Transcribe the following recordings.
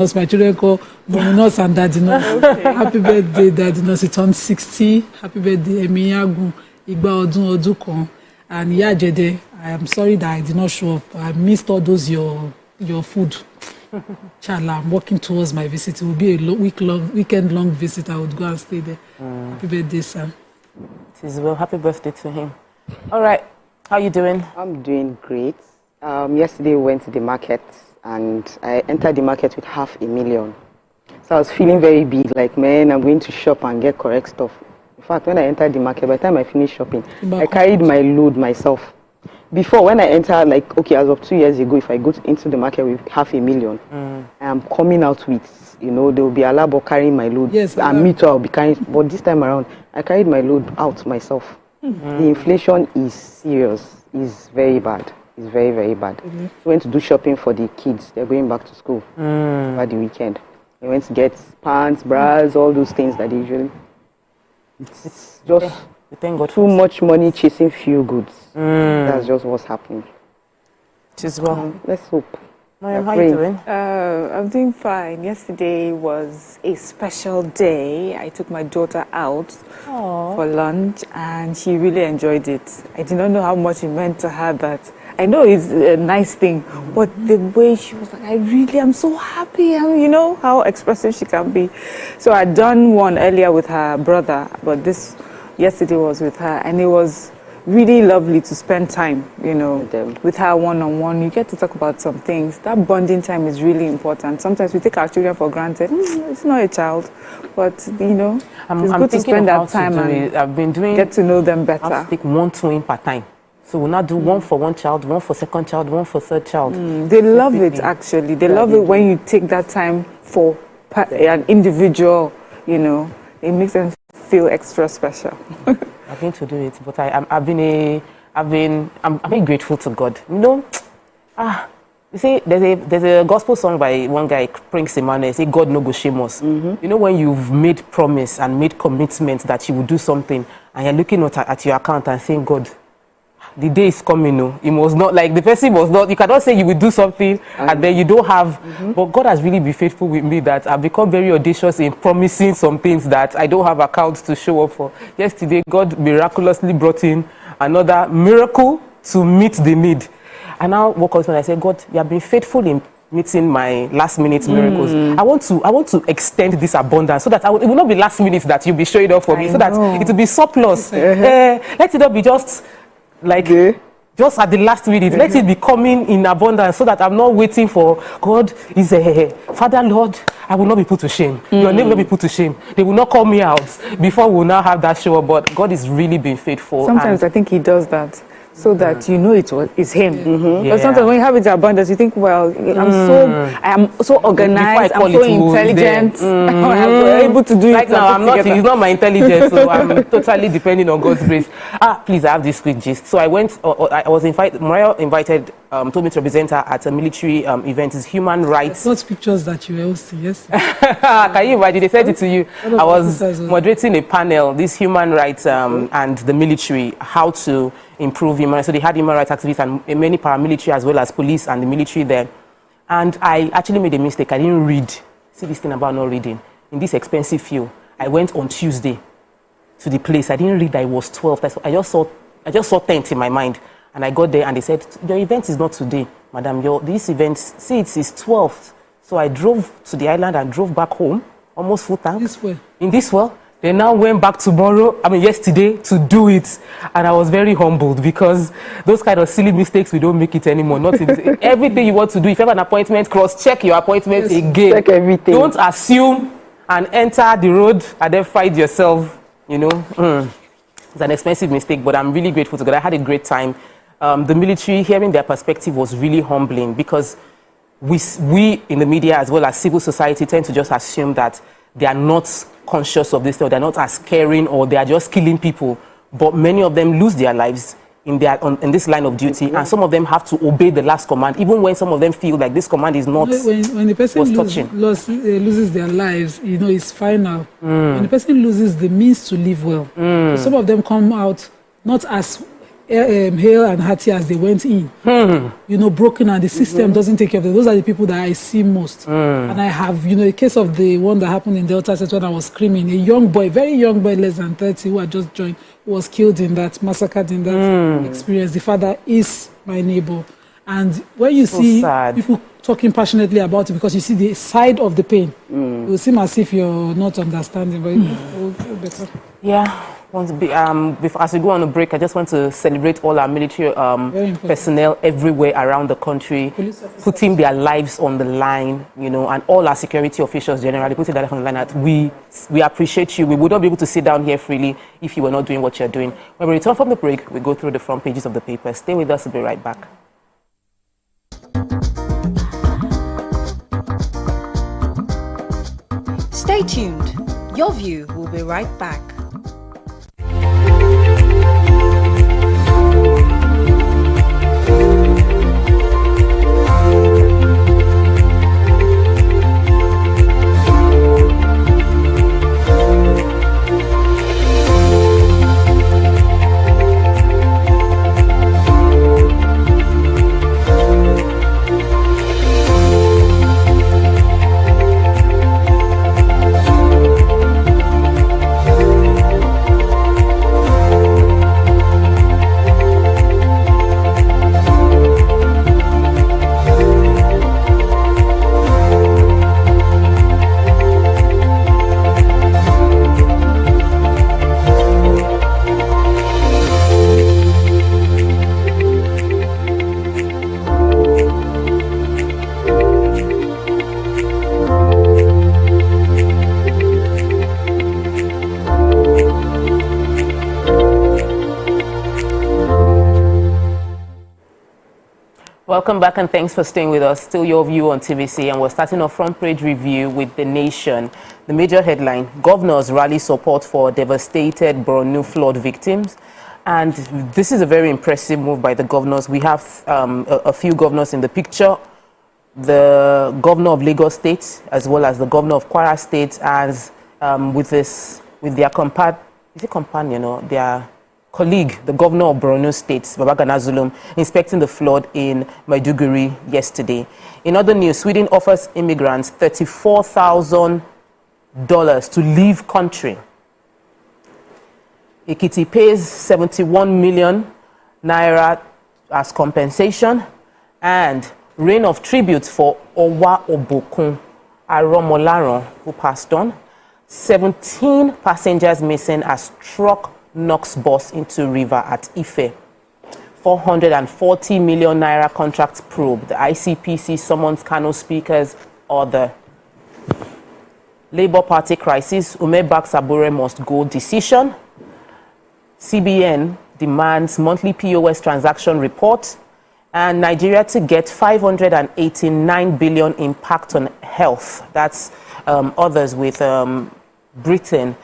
My children call Mominos and Dadinos. Okay. Happy birthday, Dadinos. It turned 60. Happy birthday, Emiyagun, Igba Odun Odukon. And Yajede, I am sorry that I did not show up. I missed all those your food. Chala, I'm working towards my visit. It will be a weekend-long visit. I would go and stay there. Happy birthday, sir. It is well. Happy birthday to him. All right. How are you doing? I'm doing great. Yesterday we went to the market and I entered the market with 500,000. So I was feeling very big, like, man, I'm going to shop and get correct stuff. In fact, when I entered the market, by the time I finished shopping, I carried my load myself. Before, when I entered, like, okay, as of 2 years ago, if I go into the market with 500,000, I am coming out with, there will be a labo carrying my load. Yes, and me too, I'll be carrying. But this time around, I carried my load out myself. The inflation is serious. It's very bad. It's very, very bad. We went to do shopping for the kids. They're going back to school over the weekend. We went to get pants, bras, all those things that they usually. It's just thank God too much money chasing few goods. That's just what's happening. It is well. Let's hope. Mariam, how are you doing? I'm doing fine. Yesterday was a special day. I took my daughter out for lunch and she really enjoyed it. I did not know how much it meant to her that I know it's a nice thing, but the way she was like, I really am so happy. You know how expressive she can be. So I'd done one earlier with her brother, but yesterday was with her, and it was really lovely to spend time, with her one-on-one. You get to talk about some things. That bonding time is really important. Sometimes we take our children for granted. It's not a child, but it's good to spend that time and get to know them better. I'll take one twin per time. So we'll not do one for one child, one for second child, one for third child. They love it, actually. They love it when you take that time for an individual, It makes them feel extra special. I'm going to do it, but I'm very grateful to God. You see, there's a gospel song by one guy, Prince Emmanuel, say God no go shame us. When you've made promise and made commitment that you will do something, and you're looking at your account and saying, God, the day is coming. It was not like the person was not. You cannot say you will do something and then you don't have. But God has really been faithful with me that I've become very audacious in promising some things that I don't have accounts to show up for. Yesterday, God miraculously brought in another miracle to meet the need. And now woke up when I said, God, you have been faithful in meeting my last minute miracles. I want to extend this abundance so that it will not be last minute that you'll be showing up for me, so that it will be surplus. Let it not be just just at the last minute. Let it be coming in abundance so that I'm not waiting for God is Father Lord, I will not be put to shame. Your name will not be put to shame. They will not call me out before we'll now have that show up. But God is really being faithful. Sometimes I think He does that so that it's Him. But sometimes when you have it in abundance, you think, well, I am so organized, I'm so intelligent, I'm able to do it. Right now, it's not my intelligence, so I'm totally depending on God's grace. Please, I have this quick gist. So I was invited, Mariah invited, told me to represent her at a military event. It's human rights. Those pictures that you were hosting, yes. Can you imagine? They said it to you. I was moderating a panel, this human rights and the military, how to improve human rights. So they had human rights activists and many paramilitary as well as police and the military there. And I actually made a mistake. I didn't read. See this thing about not reading. In this expensive field, I went on Tuesday to the place. I didn't read that it was 12. I just saw 10th in my mind. And I got there and they said, your event is not today, madam. This event, see, it's 12th. So I drove to the island and drove back home, almost full tank. In this well. They now went back yesterday to do it. And I was very humbled because those kind of silly mistakes, we don't make it anymore. Not everything you want to do. If you have an appointment, cross-check your appointment again. Check everything. Don't assume and enter the road and then fight yourself, It's an expensive mistake, but I'm really grateful to God. I had a great time. The military, hearing their perspective was really humbling because we in the media as well as civil society tend to just assume that they are not conscious of this, or they're not as caring, or they are just killing people. But many of them lose their lives in this line of duty, and some of them have to obey the last command, even when some of them feel like this command is not. When the person loses their lives, it's final. When the person loses the means to live well, so some of them come out not as hale and hearty as they went in. You know, broken, and the system doesn't take care of them. Those are the people that I see most. And I have, you know, a case of the one that happened in Delta State when I was screaming. A young boy, very young boy, less than 30, who had just joined, was killed in that, massacred in that experience. The father is my neighbor. And when you see people talking passionately about it, because you see the side of the pain, it will seem as if you're not understanding, but it will feel better. Yeah. As we go on a break, I just want to celebrate all our military personnel everywhere around the country, putting their lives on the line, you know, and all our security officials generally putting their lives on the line. We appreciate you. We would not be able to sit down here freely if you were not doing what you're doing. When we return from the break, we go through the front pages of the paper. Stay with us. We'll be right back. Stay tuned. Your View will be right back. Welcome back and thanks for staying with us. Still Your View on TVC, and we're starting our front page review with The Nation. The major headline: governors rally support for devastated Borno flood victims. And this is a very impressive move by the governors. We have a few governors in the picture. The governor of Lagos State, as well as the governor of Kwara State, as with their companion or their colleague, the governor of Borno State, Babagana Zulum, inspecting the flood in Maiduguri yesterday. In other news, Sweden offers immigrants $34,000 to leave country. Ekiti pays 71 million naira as compensation, and reign of tribute for Owa Obokun Aromolaron, who passed on. 17 passengers missing as truck knocks bus into river at Ife. 440 million naira contract probe. The ICPC summons Kano speakers. Other. Labour Party crisis. Ume Baksabure must go decision. CBN demands monthly POS transaction report. And Nigeria to get 589 billion impact on health. That's others with Britain.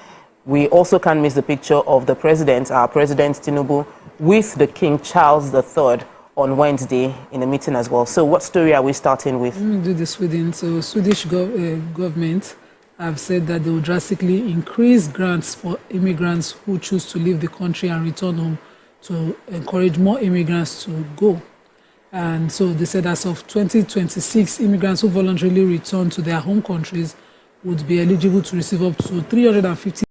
We also can't miss the picture of the president, our President Tinubu, with the King Charles III on Wednesday in a meeting as well. So what story are we starting with? Let me do the Sweden. So Swedish government have said that they will drastically increase grants for immigrants who choose to leave the country and return home, to encourage more immigrants to go. And so they said as of 2026, immigrants who voluntarily return to their home countries would be eligible to receive up to 350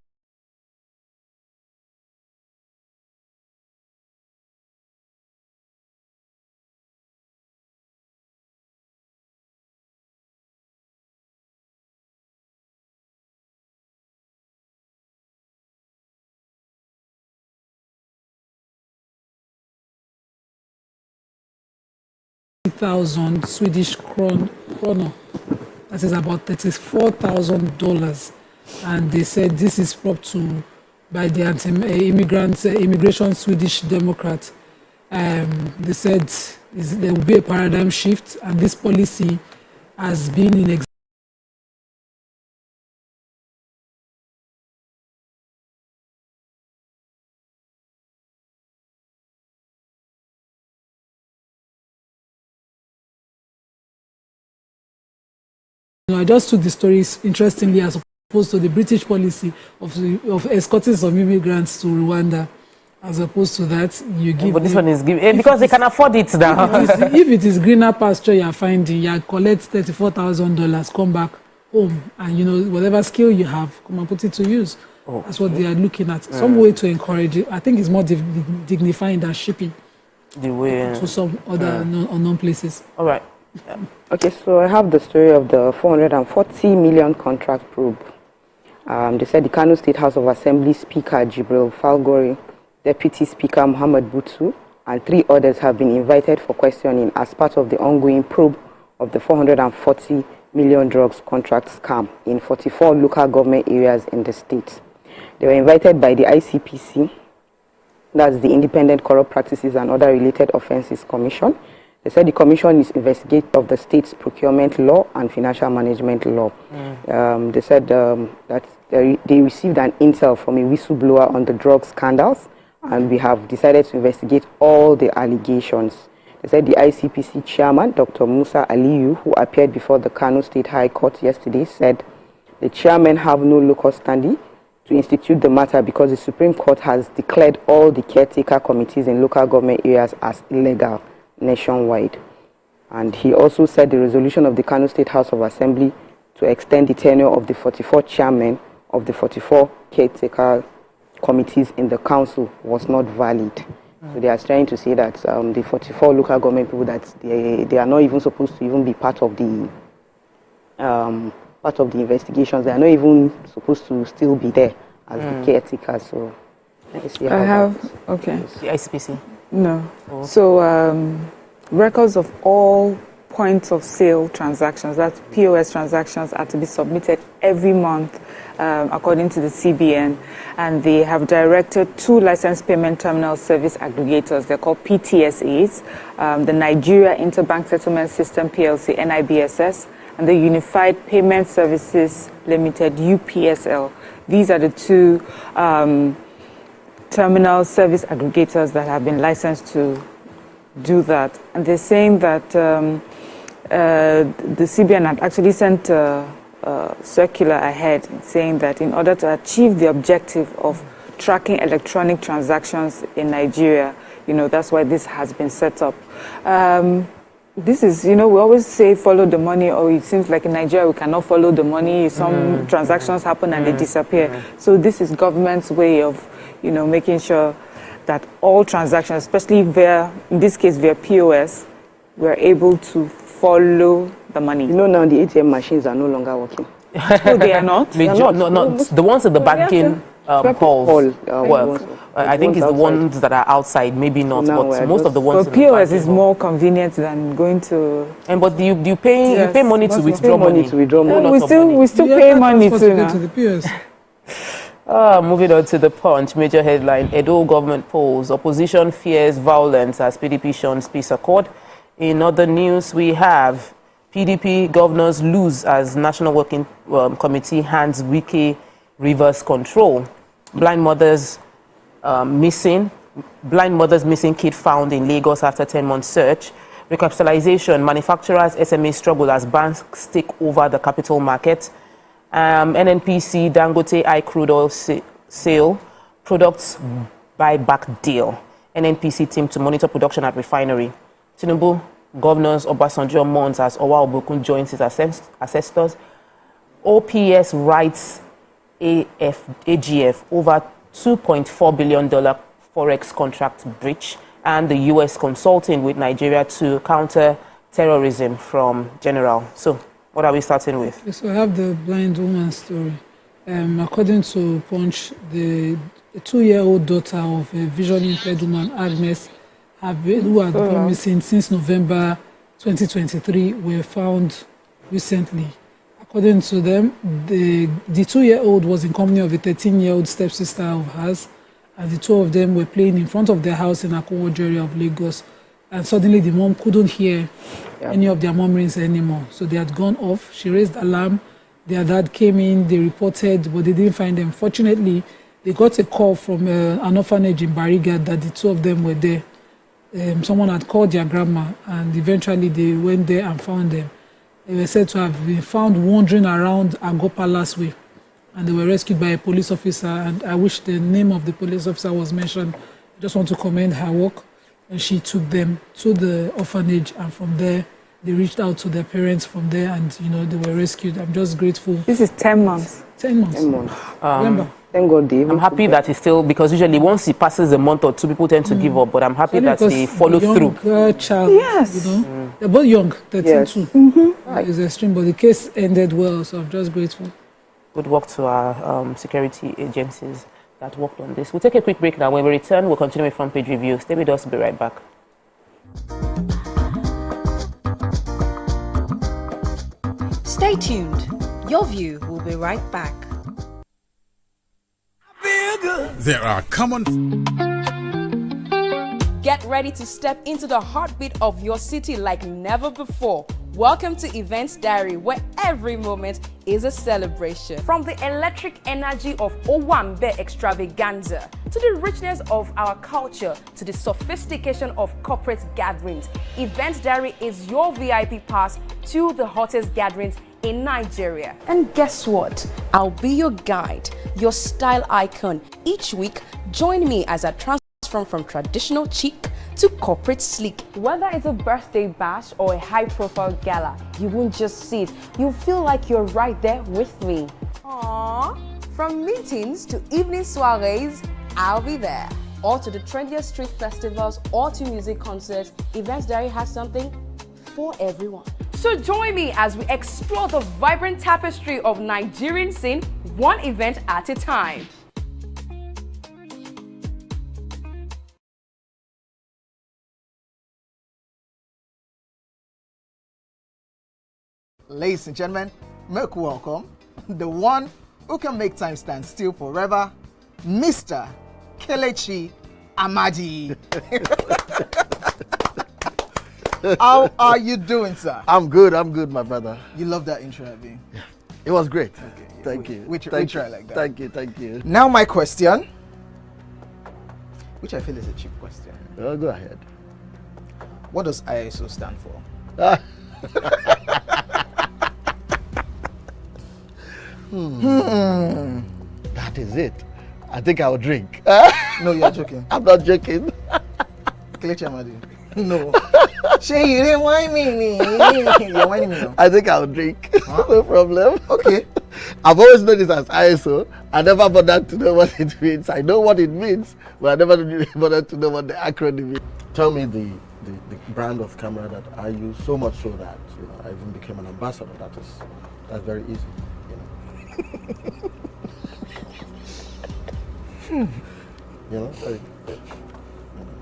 thousand Swedish krona. That is about $34,000. And they said this is brought to by the immigration Swedish Democrat. They said there will be a paradigm shift, and this policy has been in existence. I just took the stories interestingly as opposed to the British policy of escorting some immigrants to Rwanda. As opposed to that, you give. But this one is given because they can afford it now. If it is greener pasture you are finding, you collect $34,000, come back home, and whatever skill you have, come and put it to use. Oh, that's what they are looking at. Some way to encourage it. I think it's more dignifying than shipping the way to some other unknown places. All right. Yeah. Okay, so I have the story of the 440 million contract probe. They said the Kano State House of Assembly Speaker Jibril Falgore, Deputy Speaker Muhammad Butu, and 3 others have been invited for questioning as part of the ongoing probe of the 440 million drugs contract scam in 44 local government areas in the state. They were invited by the ICPC, that's the Independent Corrupt Practices and Other Related Offences Commission. They said the commission is investigating of the state's procurement law and financial management law. They said that they received an intel from a whistleblower on the drug scandals, and we have decided to investigate all the allegations. They said the ICPC chairman, Dr. Musa Aliyu, who appeared before the Kano State High Court yesterday, said the chairmen have no locus standi to institute the matter because the Supreme Court has declared all the caretaker committees in local government areas as illegal nationwide. And he also said the resolution of the Kano State House of Assembly to extend the tenure of the 44 chairmen of the 44 caretaker committees in the council was not valid. So they are trying to say that the 44 local government people, that they are not even supposed to even be part of the investigations. They are not even supposed to still be there as the caretakers. So I have okay. The ICPC. No. Oh. So records of all points of sale transactions, that's POS transactions, are to be submitted every month according to the CBN, and they have directed 2 licensed payment terminal service aggregators. They're called PTSAs, the Nigeria Interbank Settlement System PLC, NIBSS, and the Unified Payment Services Limited, UPSL. These are the 2 terminal service aggregators that have been licensed to do that. And they're saying that the CBN had actually sent a circular ahead saying that in order to achieve the objective of tracking electronic transactions in Nigeria, that's why this has been set up. This is, we always say follow the money, or it seems like in Nigeria we cannot follow the money. Some transactions happen and they disappear. So this is government's way of, making sure that all transactions, especially in this case via POS, we're able to follow the money. Now the ATM machines are no longer working. Oh, they are not? They are not the ones at the banking halls work. I think it's the ones that are outside, maybe not, but most of the ones. But POS is more convenient than going to. But you pay money to withdraw money. We still pay money to the POS. Moving on to the Punch, major headline: Edo government polls, opposition fears violence as PDP shuns peace accord. In other news, we have PDP governors lose as National Working Committee hands Wike reverse control. Blind mothers missing kid found in Lagos after 10-month search. Recapitalization, manufacturers SME struggle as banks take over the capital market. NNPC Dangote crude oil sale, products buyback deal. NNPC team to monitor production at refinery. Tinubu governors Obasanjo mourns as Owa Obokun joins his ancestors. OPS writes AGF over $2.4 billion forex contract breach, and the US consulting with Nigeria to counter terrorism from General. So, what are we starting with? So I have the blind woman story. According to Punch, the 2-year-old daughter of a visually impaired woman, Agnes, who had been missing since November 2023, were found recently. According to them, the 2-year-old was in company of a 13-year-old stepsister of hers, and the 2 of them were playing in front of their house in Akowojo area of Lagos. And suddenly the mom couldn't hear any of their murmurings anymore. So they had gone off. She raised alarm. Their dad came in, they reported, but they didn't find them. Fortunately, they got a call from an orphanage in Bariga that the 2 of them were there. Someone had called their grandma, and eventually they went there and found them. They were said to have been found wandering around Agopa last week, and they were rescued by a police officer, and I wish the name of the police officer was mentioned I just want to commend her work. And she took them to the orphanage, and from there, they reached out to their parents from there, and they were rescued. I'm just grateful. This is 10 months. 10 months. 10 months. Remember? Thank God, Dave. I'm happy that it's still, because usually once it passes a month or two, people tend to give up, but I'm happy that they follow through. Child, Yes. They're both young, 13 Yes. too. It's extreme, but the case ended well, so I'm just grateful. Good work to our security agencies that worked on this. We'll take a quick break now. When we return, we'll continue with front page review. Stay with us, we'll be right back. Stay tuned. Your view will be right back. There are common. Get ready to step into the heartbeat of your city like never before. Welcome to Events Diary, where every moment is a celebration. From the electric energy of Owambe extravaganza, to the richness of our culture, to the sophistication of corporate gatherings, Events Diary is your VIP pass to the hottest gatherings in Nigeria. And guess what? I'll be your guide, your style icon. Each week, join me as I transform from traditional chic to corporate sleek. Whether it's a birthday bash or a high-profile gala, you won't just see it. You'll feel like you're right there with me. Aww. From meetings to evening soirees, I'll be there. Or to the trendiest street festivals or to music concerts, Events Diary has something for everyone. So join me as we explore the vibrant tapestry of Nigerian scene, one event at a time. Ladies and gentlemen, make welcome the one who can make time stand still forever, Mr. Kelechi Amadi. How are you doing, sir? I'm good, my brother. You love that intro, Abi? Yeah. It was great. Okay, yeah, Thank you. We try like that. Thank you. Now my question, which I feel is a cheap question. Oh, go ahead. What does ISO stand for? That is it. I think I'll drink. No, you're joking. I'm not joking. Kelechi Amadi. No. Shay, you didn't whine me. You're whining me now. I think I'll drink. Huh? No problem. Okay. I've always known it as ISO. I never bothered to know what it means. I know what it means, but I never really bothered to know what the acronym is. Tell me the brand of camera that I use, so much so that I even became an ambassador. That's very easy.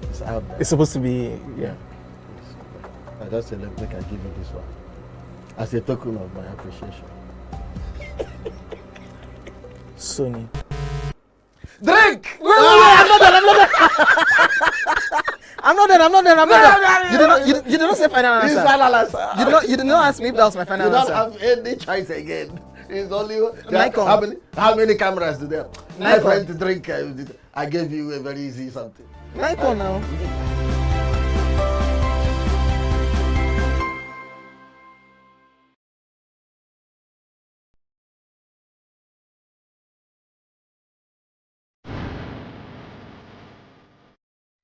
It's out there. It's supposed to be, yeah. I just said, look, I give you this one as a token of my appreciation. Sony. Drink! I'm not done. You did not say final answer. This final answer. You did not ask me if that was my final You don't answer. have any choice again. It's only Nikon. how many cameras do they have? Nikon. I tried to drink. I gave you a very easy something. Nikon now.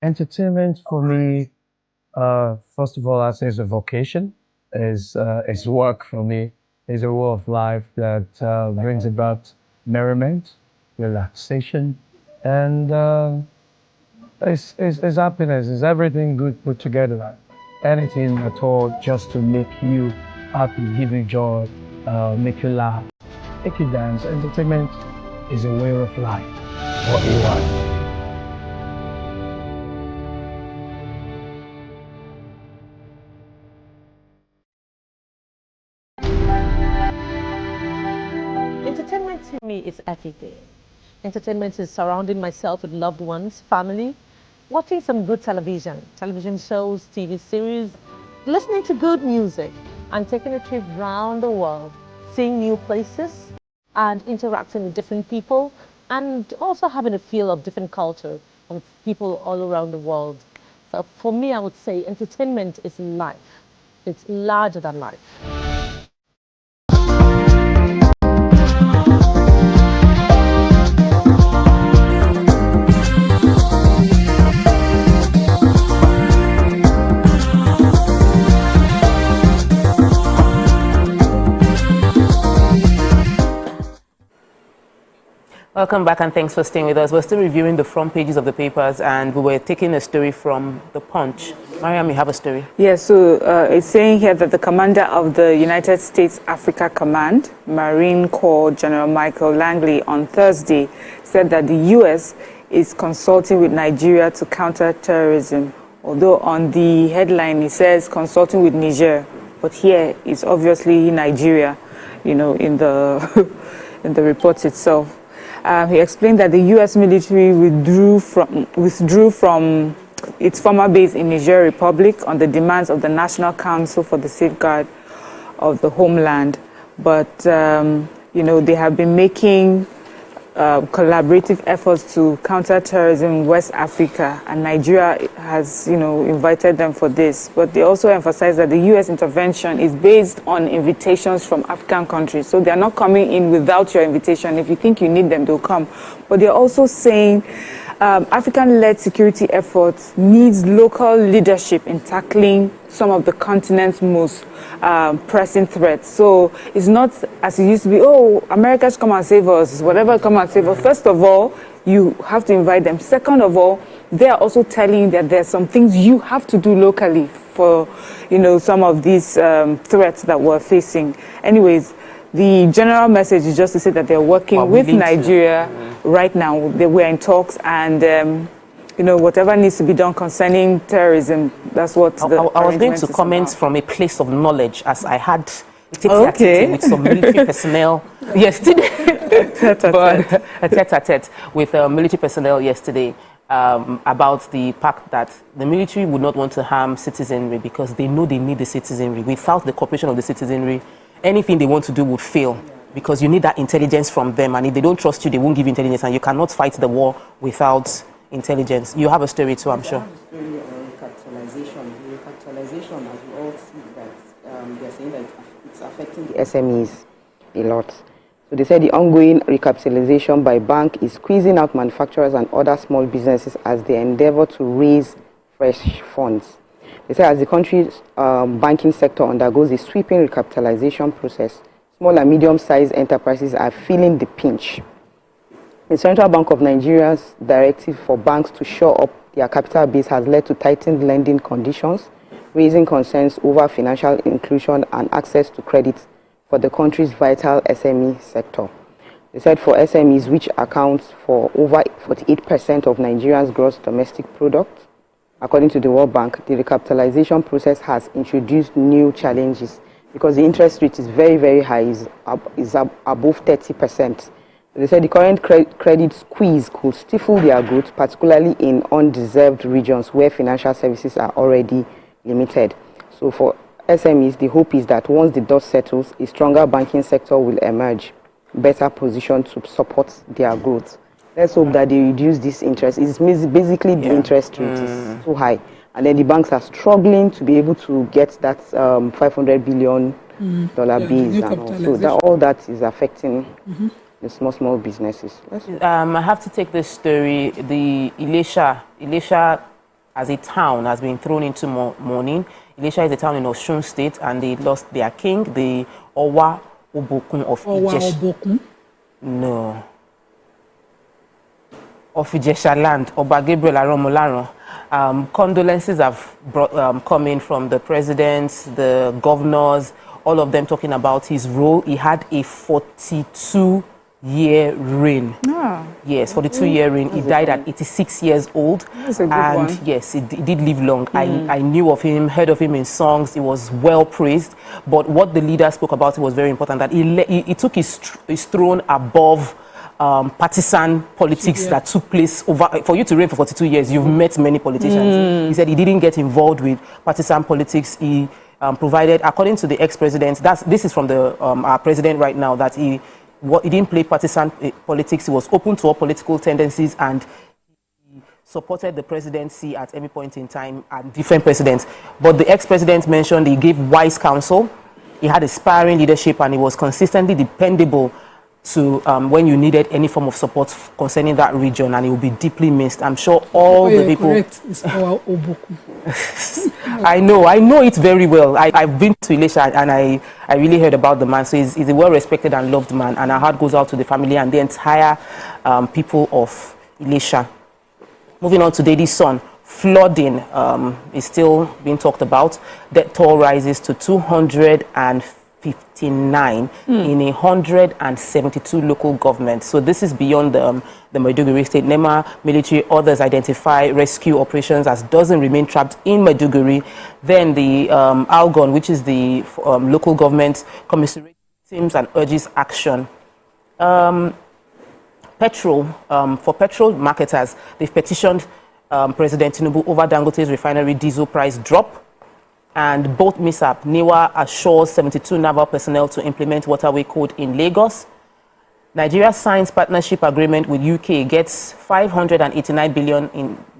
Entertainment for me, first of all, I say is a vocation, is work for me, is a way of life that brings about merriment, relaxation, and it's happiness, it's everything good put together. Anything at all just to make you happy, give you joy, make you laugh, make you dance. Entertainment is a way of life for a life. Entertainment to me is everything. Entertainment is surrounding myself with loved ones, family, watching some good television shows, TV series, listening to good music, and taking a trip around the world, seeing new places, and interacting with different people, and also having a feel of different culture of people all around the world. So for me, I would say entertainment is life. It's larger than life. Welcome back and thanks for staying with us. We're still reviewing the front pages of the papers and we were taking a story from The Punch. Mariam, you have a story? Yes, so it's saying here that the commander of the United States Africa Command, Marine Corps General Michael Langley, on Thursday said that the U.S. is consulting with Nigeria to counter terrorism. Although on the headline it says consulting with Niger, but here it's obviously Nigeria, in the in the report itself. He explained that the U.S. military withdrew from its former base in Niger Republic on the demands of the National Council for the Safeguard of the Homeland. But, they have been making collaborative efforts to counter terrorism in West Africa, and Nigeria has, invited them for this. But they also emphasize that the U.S. intervention is based on invitations from African countries. So they are not coming in without your invitation. If you think you need them, they'll come. But they're also saying African-led security efforts needs local leadership in tackling some of the continent's most pressing threats. So it's not as it used to be, America should come and save us, whatever, come and save us. First of all, you have to invite them. Second of all, they are also telling you that there are some things you have to do locally for, some of these threats that we're facing. Anyways, the general message is just to say that they're working with Nigeria right now. We're in talks, and whatever needs to be done concerning terrorism, that's what I was going to comment from a place of knowledge, as I had with some military personnel yesterday. With military personnel yesterday about the fact that the military would not want to harm citizenry because they know they need the citizenry. Without the cooperation of the citizenry, anything they want to do would fail, because you need that intelligence from them, and if they don't trust you, they won't give you intelligence, and you cannot fight the war without intelligence. You have a story too, I'm sure. Recapitalization, as we all see, that they're saying that it's affecting the SMEs a lot. So they said the ongoing recapitalization by bank is squeezing out manufacturers and other small businesses as they endeavor to raise fresh funds. They say as the country's banking sector undergoes a sweeping recapitalization process, small and medium-sized enterprises are feeling the pinch. The Central Bank of Nigeria's directive for banks to shore up their capital base has led to tightened lending conditions, raising concerns over financial inclusion and access to credit for the country's vital SME sector. They said for SMEs, which accounts for over 48% of Nigeria's gross domestic product, according to the World Bank, the recapitalization process has introduced new challenges because the interest rate is very, very high, is above 30%. They said the current credit squeeze could stifle their growth, particularly in undeserved regions where financial services are already limited. So for SMEs, the hope is that once the dust settles, a stronger banking sector will emerge, better positioned to support their growth. Let's hope that they reduce this interest. It's basically the interest rate is too high. And then the banks are struggling to be able to get that $500 billion base. And all that is affecting the small businesses. I have to take this story. The Ilesha as a town has been thrown into mourning. Ilesha is a town in Osun State, and they lost their king, the Owa Obokun of Ijesha. No. Of Ijesha land, Oba Gabriel Aromolaron. Condolences have come in from the president, the governors, all of them talking about his role. He had a 42-year reign. Yes, 42-year reign. He died at 86 years old. That's a good one. Yes, he did live long. I knew of him, heard of him in songs. He was well praised. But what the leader spoke about was very important, that he took his throne above partisan politics that took place over. For you to reign for 42 years, you've met many politicians. He said he didn't get involved with partisan politics. He provided, according to the ex-president, this is from the our president right now, that he didn't play partisan politics. He was open to all political tendencies, and he supported the presidency at every point in time and different presidents. But the ex-president mentioned he gave wise counsel. He had aspiring leadership, and he was consistently dependable to when you needed any form of support concerning that region, and it will be deeply missed. I'm sure all the people. Correct. It's our Oboku. I know it very well. I've been to Ilesha, and I really heard about the man. So he's a well-respected and loved man, and our heart goes out to the family and the entire people of Ilesha. Moving on to Daddy's son. Flooding is still being talked about. Death toll rises to 259 in 172 local governments. So this is beyond the Maiduguri state. NEMA, military, others identify rescue operations as doesn't remain trapped in Maiduguri. Then the Algon, which is the local government, commiserates teams and urges action. Petrol, for petrol marketers, they've petitioned President Tinubu over Dangote's refinery diesel price drop, and both MISAP, NIWA assures 72 naval personnel to implement waterway code in Lagos. Nigeria signs partnership agreement with UK, gets 589 billion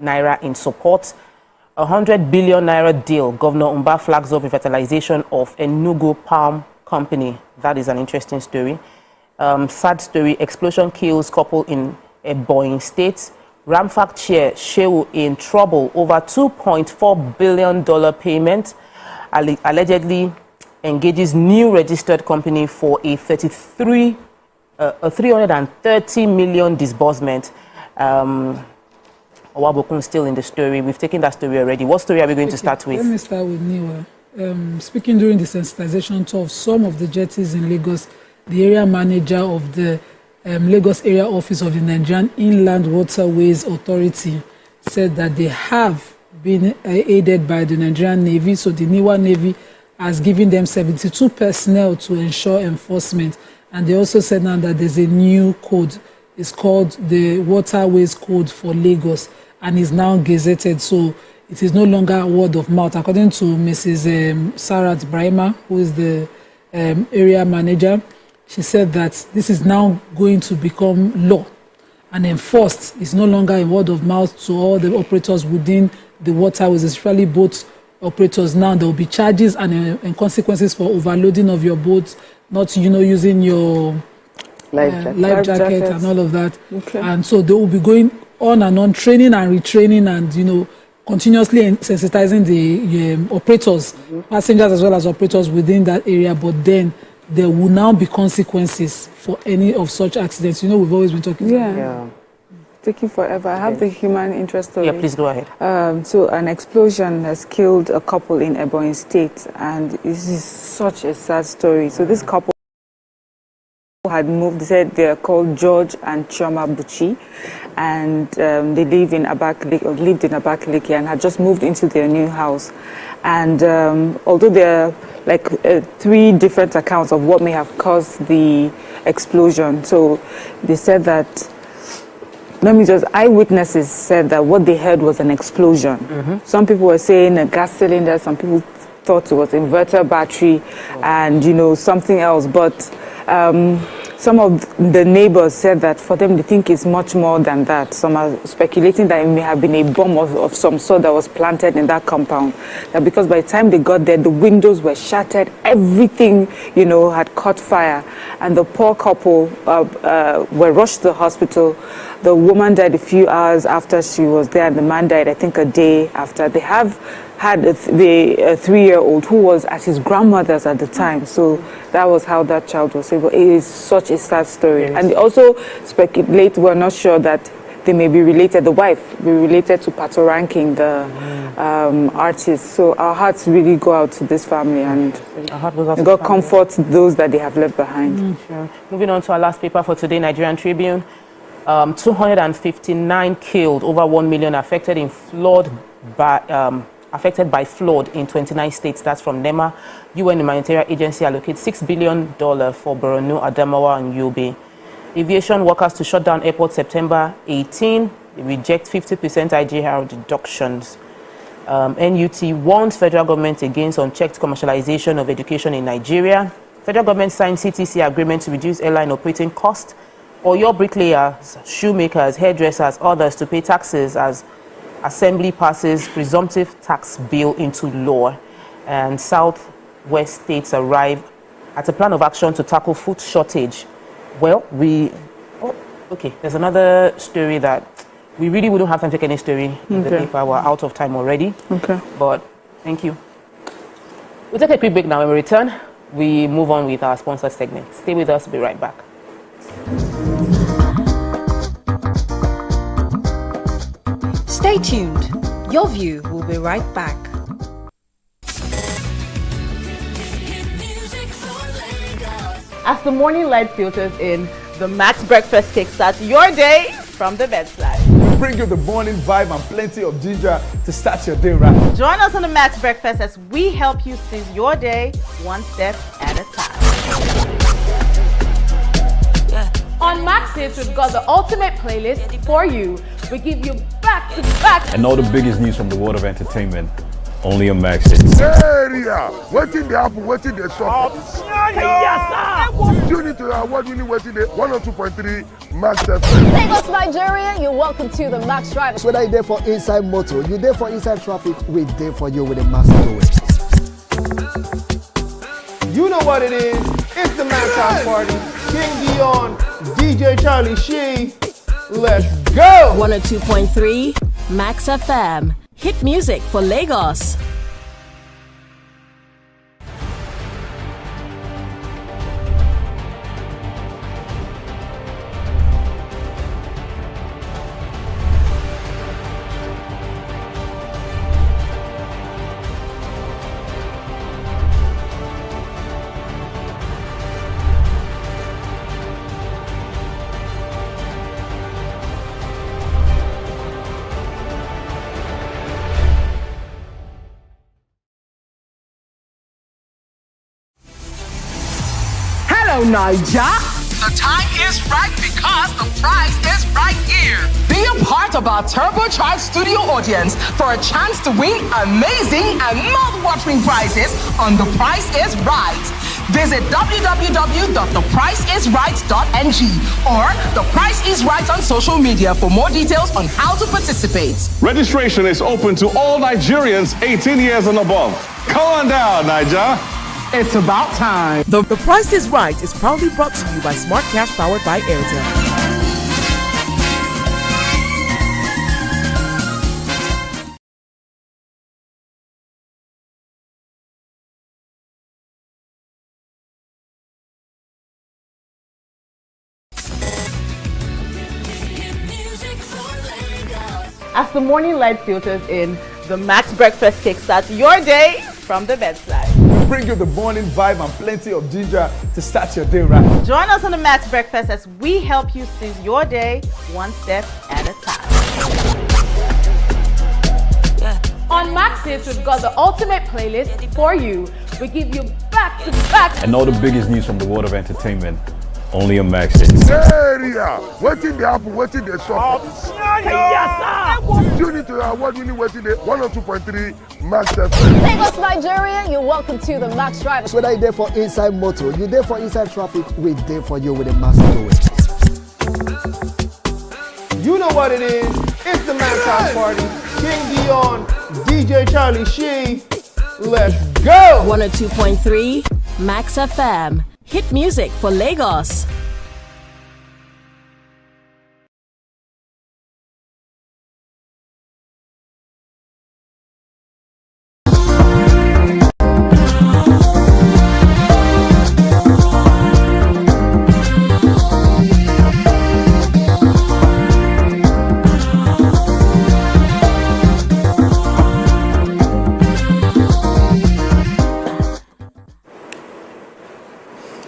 naira in support. 100 billion naira deal, Governor Umba flags up revitalization of Enugu Palm Company. That is an interesting story. Sad story, explosion kills couple in Ugbohmah State. Ramfac chair Shehu in trouble over $2.4 billion payment, allegedly engages new registered company for a 330 million disbursement. Owabokun still in the story. We've taken that story already. What story are we going to start with? Let me start with Niwa. Speaking during the sensitization tour of some of the jetties in Lagos, the area manager of the Lagos area office of the Nigerian Inland Waterways Authority said that they have been aided by the Nigerian Navy. So the Niwa Navy has given them 72 personnel to ensure enforcement. And they also said now that there's a new code. It's called the Waterways Code for Lagos, and is now gazetted. So it is no longer word of mouth. According to Mrs. Sarat Brahima, who is the area manager, she said that this is now going to become law and enforced. It's no longer a word of mouth to all the operators within the waterways, especially boat operators. Now there will be charges and consequences for overloading of your boats, not using your life jacket and all of that. Okay. And so they will be going on and on, training and retraining, and continuously sensitizing the operators, passengers as well as operators within that area. But then there will now be consequences for any of such accidents. We've always been talking about. Yeah. Taking forever. I have the human interest story. Yeah, please go ahead. So an explosion has killed a couple in Ugbohmah State, and this is such a sad story. So this couple had moved. They said they are called George and Chioma Buchi, and they live in Abakaliki, or lived in Abakaliki, and had just moved into their new house. And although there are like 3 different accounts of what may have caused the explosion, so they said that, eyewitnesses said that what they heard was an explosion. Some people were saying a gas cylinder, some people thought it was inverter battery, and something else. But some of the neighbors said that for them, they think it's much more than that. Some are speculating that it may have been a bomb of some sort that was planted in that compound. That because by the time they got there, the windows were shattered, everything, had caught fire. And the poor couple were rushed to the hospital. The woman died a few hours after she was there, and the man died, I think, a day after. They have had a 3-year-old who was at his grandmother's at the time. So that was how that child was able. It is such a sad story. Yes. And they also speculate, we're not sure that they may be related, the wife be related to Pato Ranking, the artist. So our hearts really go out to this family, and God comforts those that they have left behind. Sure. Moving on to our last paper for today, Nigerian Tribune. 259 killed, over 1 million affected in flood affected by flood in 29 states. That's from NEMA. UN Humanitarian Agency allocates $6 billion for Borno, Adamawa, and Yobe. Aviation workers to shut down airport September 18. They reject 50% IGR deductions. NUT warns federal government against unchecked commercialization of education in Nigeria. Federal government signed CTC agreement to reduce airline operating costs. Or your bricklayers, shoemakers, hairdressers, others to pay taxes as Assembly passes presumptive tax bill into law. And Southwest states arrive at a plan of action to tackle food shortage. Well, okay, there's another story that we really wouldn't have time to take any story in the paper. We're out of time already. Okay. But thank you. We'll take a quick break now. When we return, we move on with our sponsored segment. Stay with us. We'll be right back. Stay tuned. Your view will be right back. As the morning light filters in, the Max Breakfast kickstarts your day from the bedside. We bring you the morning vibe and plenty of ginger to start your day right. Join us on the Max Breakfast as we help you seize your day one step at a time. On Max Hits, we've got the ultimate playlist for you. We give you back-to-back and all the biggest news from the world of entertainment. Only on Max Hits. Area, waiting the apple, waiting the shop. Tune into our award-winning waiting the 102.3 Max FM. Lagos, Nigeria, you're welcome to the Max Drive. Whether you're there for inside motor, you're there for inside traffic, we're there for you with a Max Doing. You know what it is. It's the Max House Party. King Dion, DJ Charlie Shee. Let's go! 102.3 Max FM. Hit music for Lagos. Hello, Niger. The time is right because the prize is right here. Be a part of our turbocharged studio audience for a chance to win amazing and mouth-watering prizes on The Price is Right. Visit www.thepriceisright.ng or The Price is Right on social media for more details on how to participate. Registration is open to all Nigerians 18 years and above. Come on down, Niger. It's about time. The Price is Right is proudly brought to you by Smart Cash powered by Airtel. As the morning light filters in, the Max Breakfast kickstarts your day from the bedside. We bring you the morning vibe and plenty of ginger to start your day right. Join us on the Max Breakfast as we help you seize your day one step at a time. On Max Hits, we've got the ultimate playlist for you. We give you back-to-back and all the biggest news from the world of entertainment. Only on Max Hits. Area, waiting the apple, waiting the shop. Tune into our award-winning waiting the 102.3 Max FM. Lagos, Nigeria, you're welcome to the Max Drive. Whether you're there for inside motor, you're there for inside traffic, we're there for you with a Max Doing. You know what it is. It's the Max House Party. King Dion, DJ Charlie Shee. Let's go! 102.3 Max FM. Hit music for Lagos.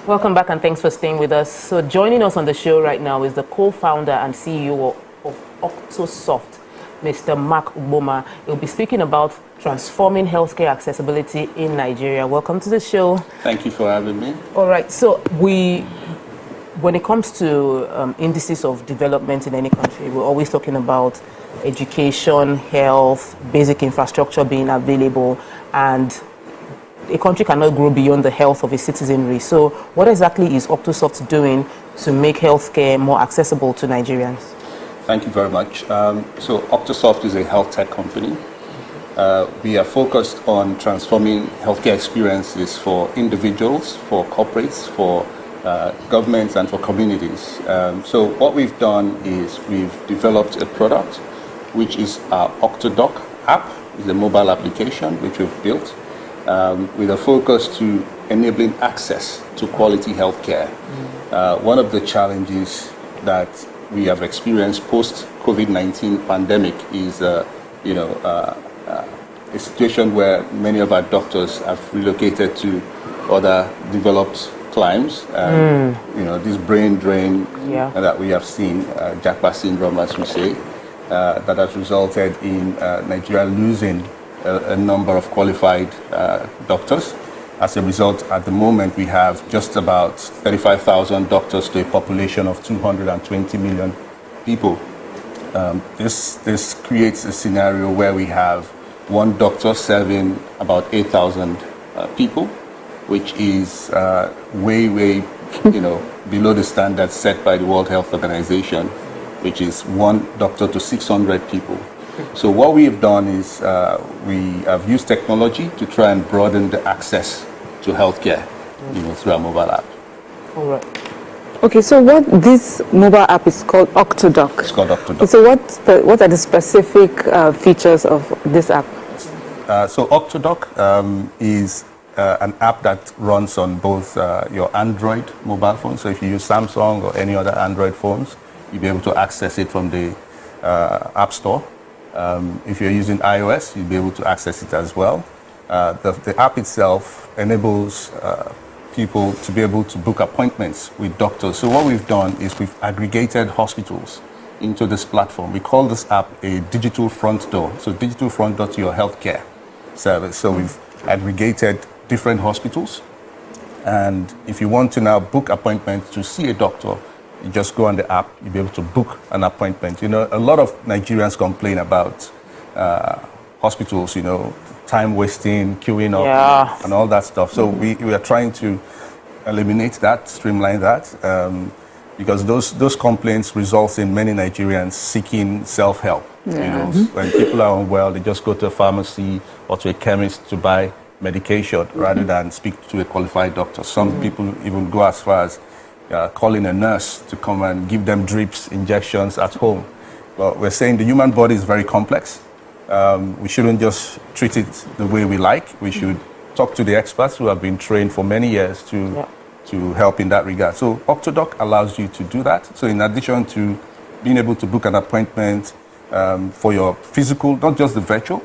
Welcome back and thanks for staying with us. So joining us on the show right now is the co-founder and CEO of Octosoft, Mr. Mark Ugbohmah. He'll be speaking about transforming healthcare accessibility in Nigeria. Welcome to the show. Thank you for having me. All right, so when it comes to indices of development in any country, we're always talking about education, health, basic infrastructure being available, and a country cannot grow beyond the health of its citizenry. So what exactly is Octosoft doing to make healthcare more accessible to Nigerians? Thank you very much. So Octosoft is a health tech company. We are focused on transforming healthcare experiences for individuals, for corporates, for governments and for communities. So what we've done is we've developed a product which is our Octodoc app. It's a mobile application which we've built with a focus to enabling access to quality healthcare. One of the challenges that we have experienced post-COVID-19 pandemic is, a situation where many of our doctors have relocated to other developed climes. This brain drain that we have seen, Japa syndrome, as we say, that has resulted in Nigeria losing a number of qualified doctors. As a result, at the moment, we have just about 35,000 doctors to a population of 220 million people. This creates a scenario where we have one doctor serving about 8,000 people, which is way below the standard set by the World Health Organization, which is one doctor to 600 people. So what we have done is we have used technology to try and broaden the access to healthcare, through our mobile app. All right. Okay, so this mobile app is called Octodoc. It's called Octodoc. So what are the specific features of this app? So Octodoc is an app that runs on both your Android mobile phone. So if you use Samsung or any other Android phones, you'll be able to access it from the App Store. If you're using iOS, you'll be able to access it as well. The app itself enables people to be able to book appointments with doctors. So what we've done is we've aggregated hospitals into this platform. We call this app a digital front door. So digital front door to your healthcare service. So we've aggregated different hospitals. And if you want to now book appointments to see a doctor, you just go on the app, you'll be able to book an appointment. A lot of Nigerians complain about hospitals, time wasting, queuing up, and all that stuff. So we are trying to eliminate that, streamline that, because those complaints result in many Nigerians seeking self-help. When people are unwell, they just go to a pharmacy or to a chemist to buy medication rather than speak to a qualified doctor. Some people even go as far as calling a nurse to come and give them drips, injections at home. But we're saying the human body is very complex. We shouldn't just treat it the way we like. We should talk to the experts who have been trained for many years to help in that regard. So Octodoc allows you to do that. So in addition to being able to book an appointment for your physical, not just the virtual,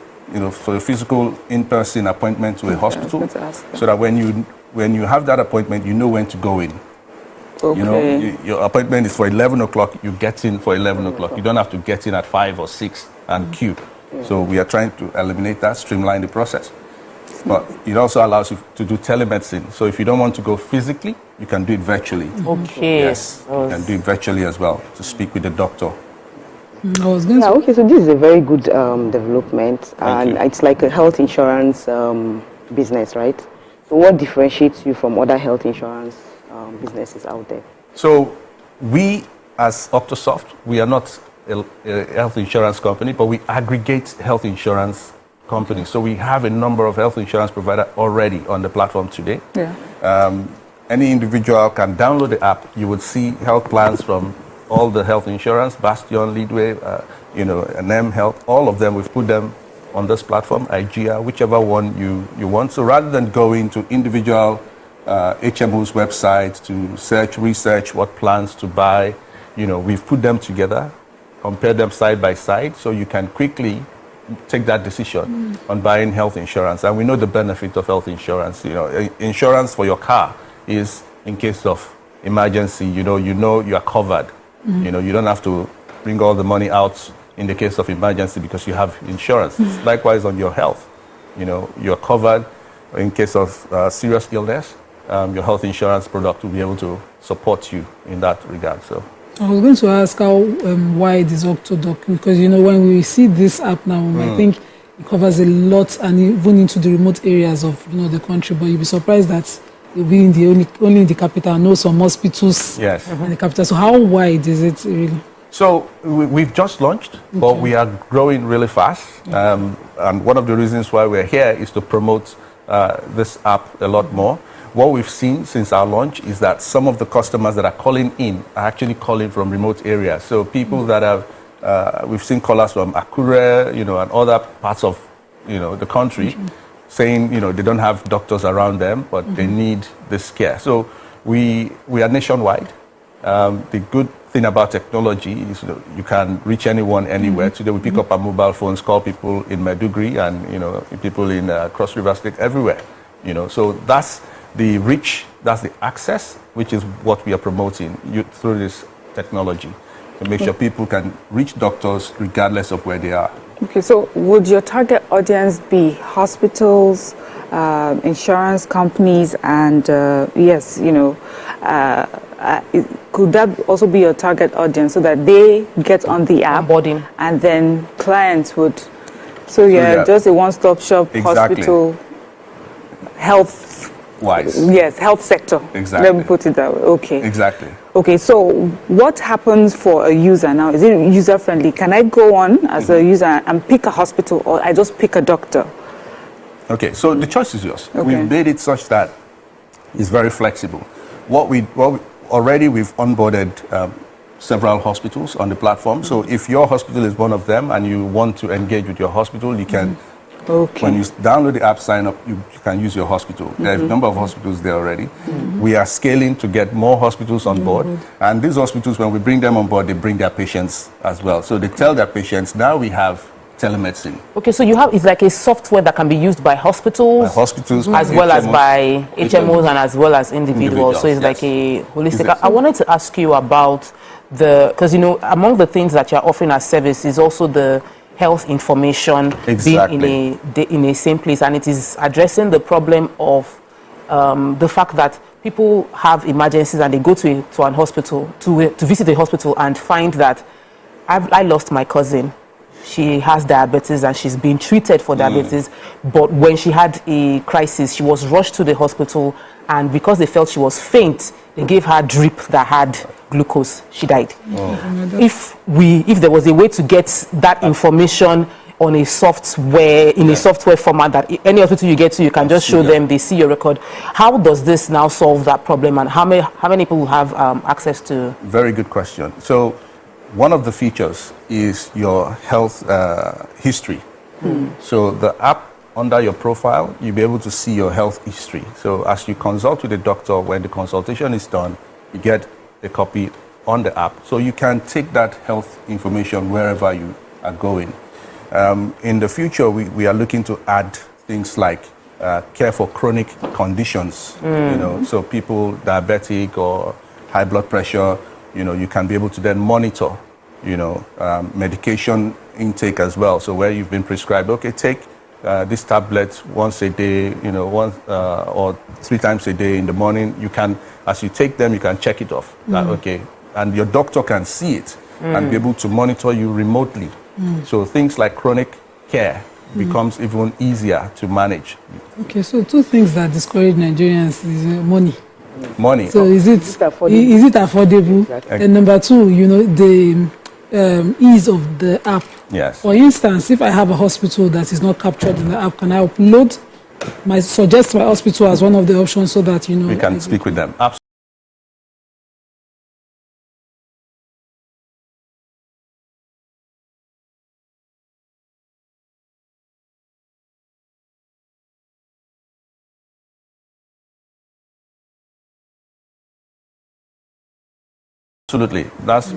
for a physical in-person appointment to a hospital, so that when you have that appointment, you know when to go in. Okay. Your appointment is for 11 o'clock, you get in for 11 o'clock. You don't have to get in at 5 or 6 and queue. So we are trying to eliminate that, streamline the process. But it also allows you to do telemedicine. So if you don't want to go physically, you can do it virtually. Okay. Yes, you can do it virtually as well, to speak with the doctor. Okay, so this is a very good development. And it's like a health insurance business, right? So what differentiates you from other health insurance businesses out there? So we, as Octosoft, we are not a health insurance company, but we aggregate health insurance companies. So we have a number of health insurance providers already on the platform today. Any individual can download the app. You would see health plans from all the health insurance, Bastion, Leadway, NM Health, all of them. We've put them on this platform, IGEA, whichever one you want. So rather than going to individual HMO's website to research what plans to buy, we've put them together, compare them side by side, so you can quickly take that decision on buying health insurance. And we know the benefit of health insurance. Insurance for your car is in case of emergency, you are covered. You don't have to bring all the money out in the case of emergency because you have insurance. Likewise on your health, you're covered in case of serious illness. Your health insurance product will be able to support you in that regard. So I was going to ask how wide is Octodoc, because when we see this app now, I think it covers a lot, and even into the remote areas of the country. But you'll be surprised that it'll be in the only in the capital. I know some hospitals in the capital. So how wide is it really? So we've just launched, but we are growing really fast. And one of the reasons why we're here is to promote this app a lot more. what we've seen since our launch is that some of the customers that are calling in are actually calling from remote areas. So people that have, we've seen callers from Akure, and other parts of, the country, saying, they don't have doctors around them, but they need this care. So we are nationwide. The good thing about technology is you can reach anyone anywhere. Today we pick up our mobile phones, call people in Maiduguri and people in Cross River State, everywhere. So that's the reach, that's the access, which is what we are promoting through this technology to make sure people can reach doctors regardless of where they are. Okay, so would your target audience be hospitals, insurance companies, and could that also be your target audience so that they get on the app and then clients would? So yeah, just a one-stop shop, hospital, health. Wise. Yes, health sector. Exactly. Let me put it that way. Okay. Exactly. Okay, so what happens for a user now? Is it user-friendly? Can I go on as a user and pick a hospital, or I just pick a doctor? Okay, so the choice is yours. Okay. We've made it such that it's very flexible. Already we've onboarded several hospitals on the platform. So if your hospital is one of them and you want to engage with your hospital, you can. Okay. When you download the app, sign up, you can use your hospital. There are a number of hospitals there already. We are scaling to get more hospitals on board. And these hospitals, when we bring them on board, they bring their patients as well. So they tell their patients, now we have telemedicine. Okay, so it's like a software that can be used by hospitals, as well as by HMOs and as well as individuals. So it's like a holistic. I wanted to ask you about because among the things that you're offering as service is also the health information being in a same place, and it is addressing the problem of the fact that people have emergencies and they go to an hospital to visit a hospital and find that I lost my cousin. She has diabetes and she's being treated for diabetes, but when she had a crisis, she was rushed to the hospital, and because they felt she was faint, they gave her a drip that had glucose. She died. If there was a way to get that information on a software, in a software format that any hospital you get to, you can just show them, they see your record. How does this now solve that problem, and how many people have access to? Very good question. So one of the features is your health history. So the app, under your profile, you'll be able to see your health history. So as you consult with the doctor, when the consultation is done, you get a copy on the app. So you can take that health information wherever you are going. In the future, we are looking to add things like care for chronic conditions. So people diabetic or high blood pressure, you can be able to then monitor, medication intake as well. So where you've been prescribed, okay, take this tablet once a day, once or 3 times a day in the morning. You can, as you take them, you can check it off. Okay, and your doctor can see it and be able to monitor you remotely. So things like chronic care becomes even easier to manage. Okay, so 2 things that discourage Nigerians is money. Money. So is it affordable? Exactly. And number 2, the ease of the app. Yes. For instance, if I have a hospital that is not captured in the app, can I upload suggest my hospital as one of the options so that we can speak with them? Absolutely. Absolutely. That's,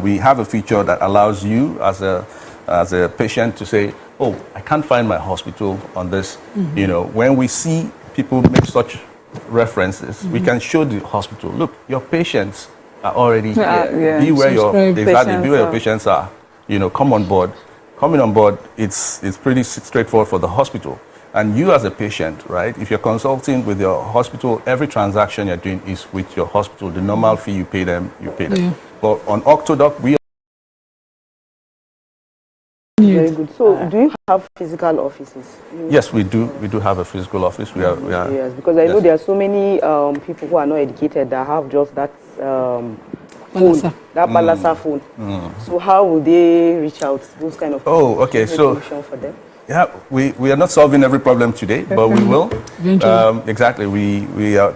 we have a feature that allows you as a patient to say, oh, I can't find my hospital on this. When we see people make such references, we can show the hospital, look, your patients are already here. Be where your patients are. Come on board. Coming on board, it's pretty straightforward for the hospital. And you as a patient, right, if you're consulting with your hospital, every transaction you're doing is with your hospital. The normal fee you pay them, you pay them. But on Octodoc, we Very good. So, do you have physical offices? Yes, we do. We do have a physical office. We are yes, because I know there are so many people who are not educated that have just that phone, that Balasa phone. So, how will they reach out? Those kind of okay. So, for them? Yeah, we are not solving every problem today, but we will. Exactly. We are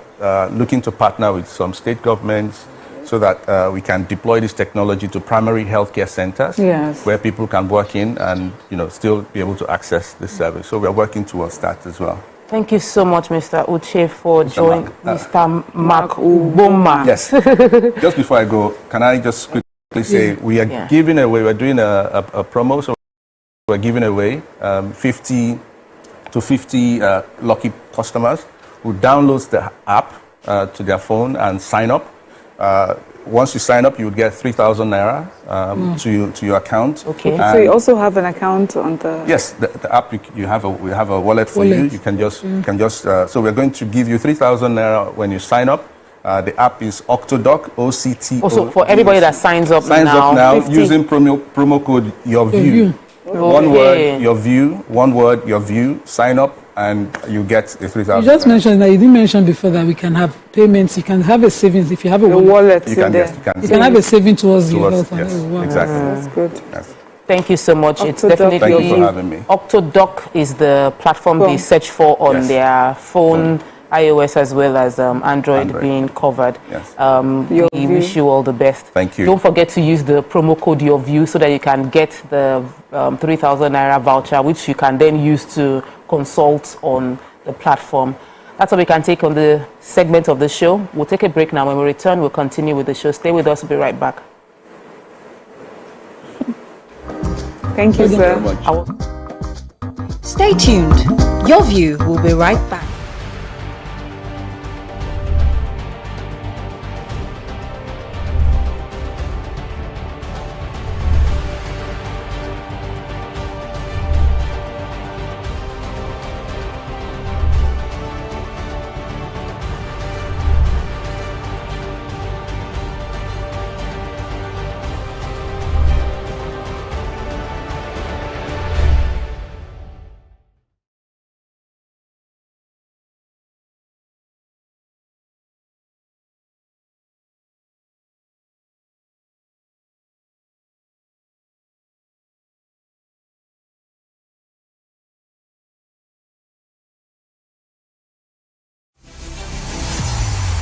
looking to partner with some state governments so that we can deploy this technology to primary healthcare centers where people can work in and still be able to access this service. So we are working towards that as well. Thank you so much, Mr. Uche, for joining Mr. Mark Ugbohmah. Yes. Just before I go, can I just quickly say we are giving away, we're doing a promo, so we're giving away 50 lucky customers who downloads the app to their phone and sign up. Once you sign up, you would get 3,000 naira to your account. Okay. So you also have an account on the... Yes, the app, we have a wallet for you. You can just, so we're going to give you 3,000 naira when you sign up. The app is Octodoc, OCTO. Also, for everybody that signs up now using promo code YOURVIEW. One word, your view. One word, your view. Sign up, and you get the 3,000. You just mentioned that you didn't mention before that we can have payments. You can have a savings if you have a wallet. You can have a saving towards your health. Yes, exactly. That's good. Yes. Thank you so much. Octodoc. It's definitely. Thank you for having me. Octodoc is the platform they search for on their phone. iOS as well as Android being covered. Yes. We wish you all the best. Thank you. Don't forget to use the promo code YOURVIEW so that you can get the 3,000 naira voucher, which you can then use to consult on the platform. That's all we can take on the segment of the show. We'll take a break now. When we return, we'll continue with the show. Stay with us. We'll be right back. Thank you, sir. Stay tuned. Your View will be right back.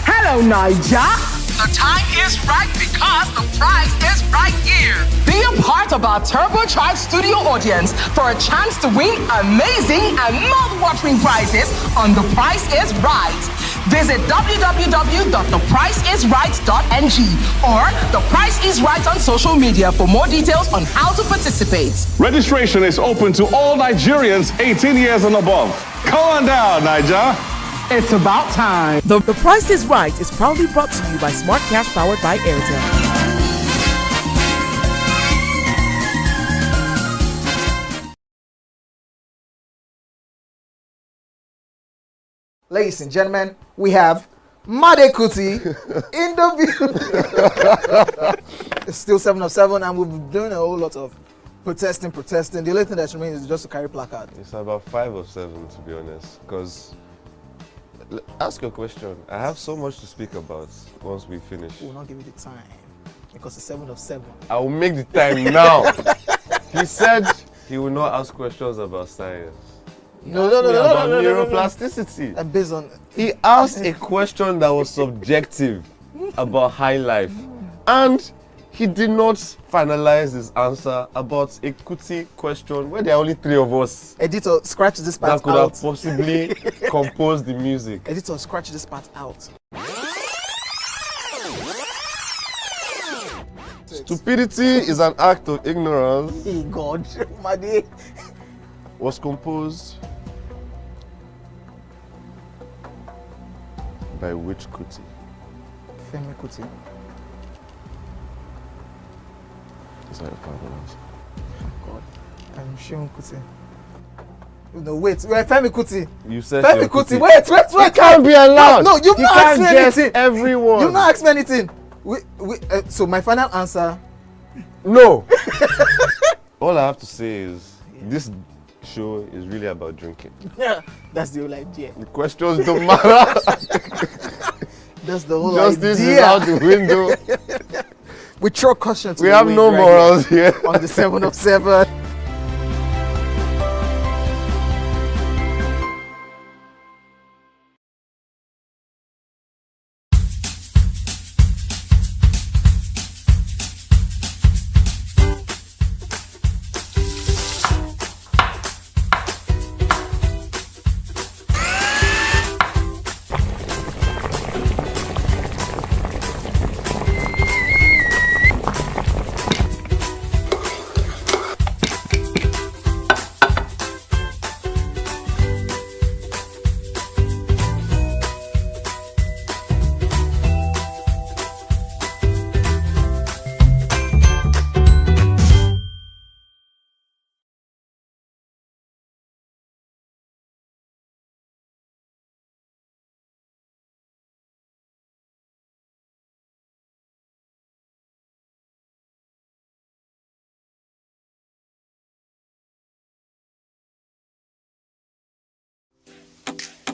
Hello, Niger. The time is right because the prize is right here. Be a part of our turbocharged studio audience for a chance to win amazing and mouth-watering prizes on The Price is Right. Visit www.thepriceisright.ng or The Price is Right on social media for more details on how to participate. Registration is open to all Nigerians 18 years and above. Come on down, Niger. It's about time. The Price is Right is proudly brought to you by Smart Cash powered by Airtel. Ladies and gentlemen, we have Made Kuti in the view. It's still 7 of 7, and we've been doing a whole lot of protesting. The only thing that remains is just to carry placard. It's about 5 of 7, to be honest, because ask your question. I have so much to speak about once we finish. We'll not give you the time because it's 7 of 7. I will make the time now. He said he will not ask questions about science. No. Neuroplasticity. And based on he asked a question that was subjective about high life, and he did not finalize his answer about a Kuti question where there are only 3 of us. Editor, scratch this part out. That could have possibly composed the music. Editor, scratch this part out. Stupidity is an act of ignorance. Hey God, Made. Was composed by which Kuti? Femi Kuti. Is that a final answer? God, I'm Shion Kuti. No, wait, Femi Kuti. You said Femi Kuti. Wait. It can't be allowed. No, you've not asked me anything. Everyone. You've not asked me anything. So my final answer. No. All I have to say is this show is really about drinking. Yeah, that's the whole idea. The questions don't matter. That's the whole Justice idea. is out the window. We throw caution to we the have wind no right morals here. On the 7 of 7.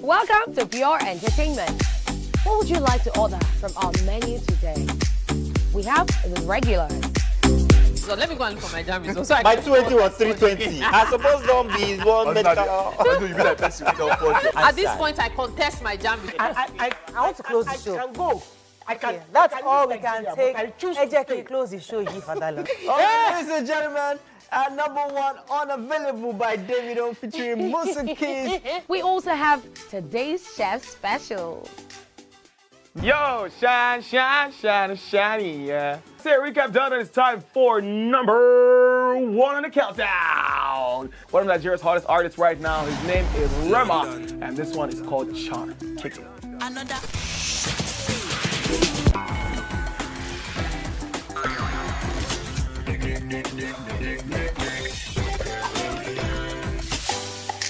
Welcome to Pure Entertainment. What would you like to order from our menu today? We have the regulars. So let me go and look for my jammies. So My 280 was 320. I suppose don't be one medical. At this point, I contest my jammies. I want to close the show. I can go. I can. That's all we can take. Ejeki, close the show here for that long. Ladies and gentlemen, number one, Unavailable by Davido featuring Musa Keys. We also have today's chef special. Yo, shiny, yeah. Say recap done, and it's time for number one on the countdown. One of Nigeria's hottest artists right now, his name is Rema, and this one is called Charm. Kick it. Another.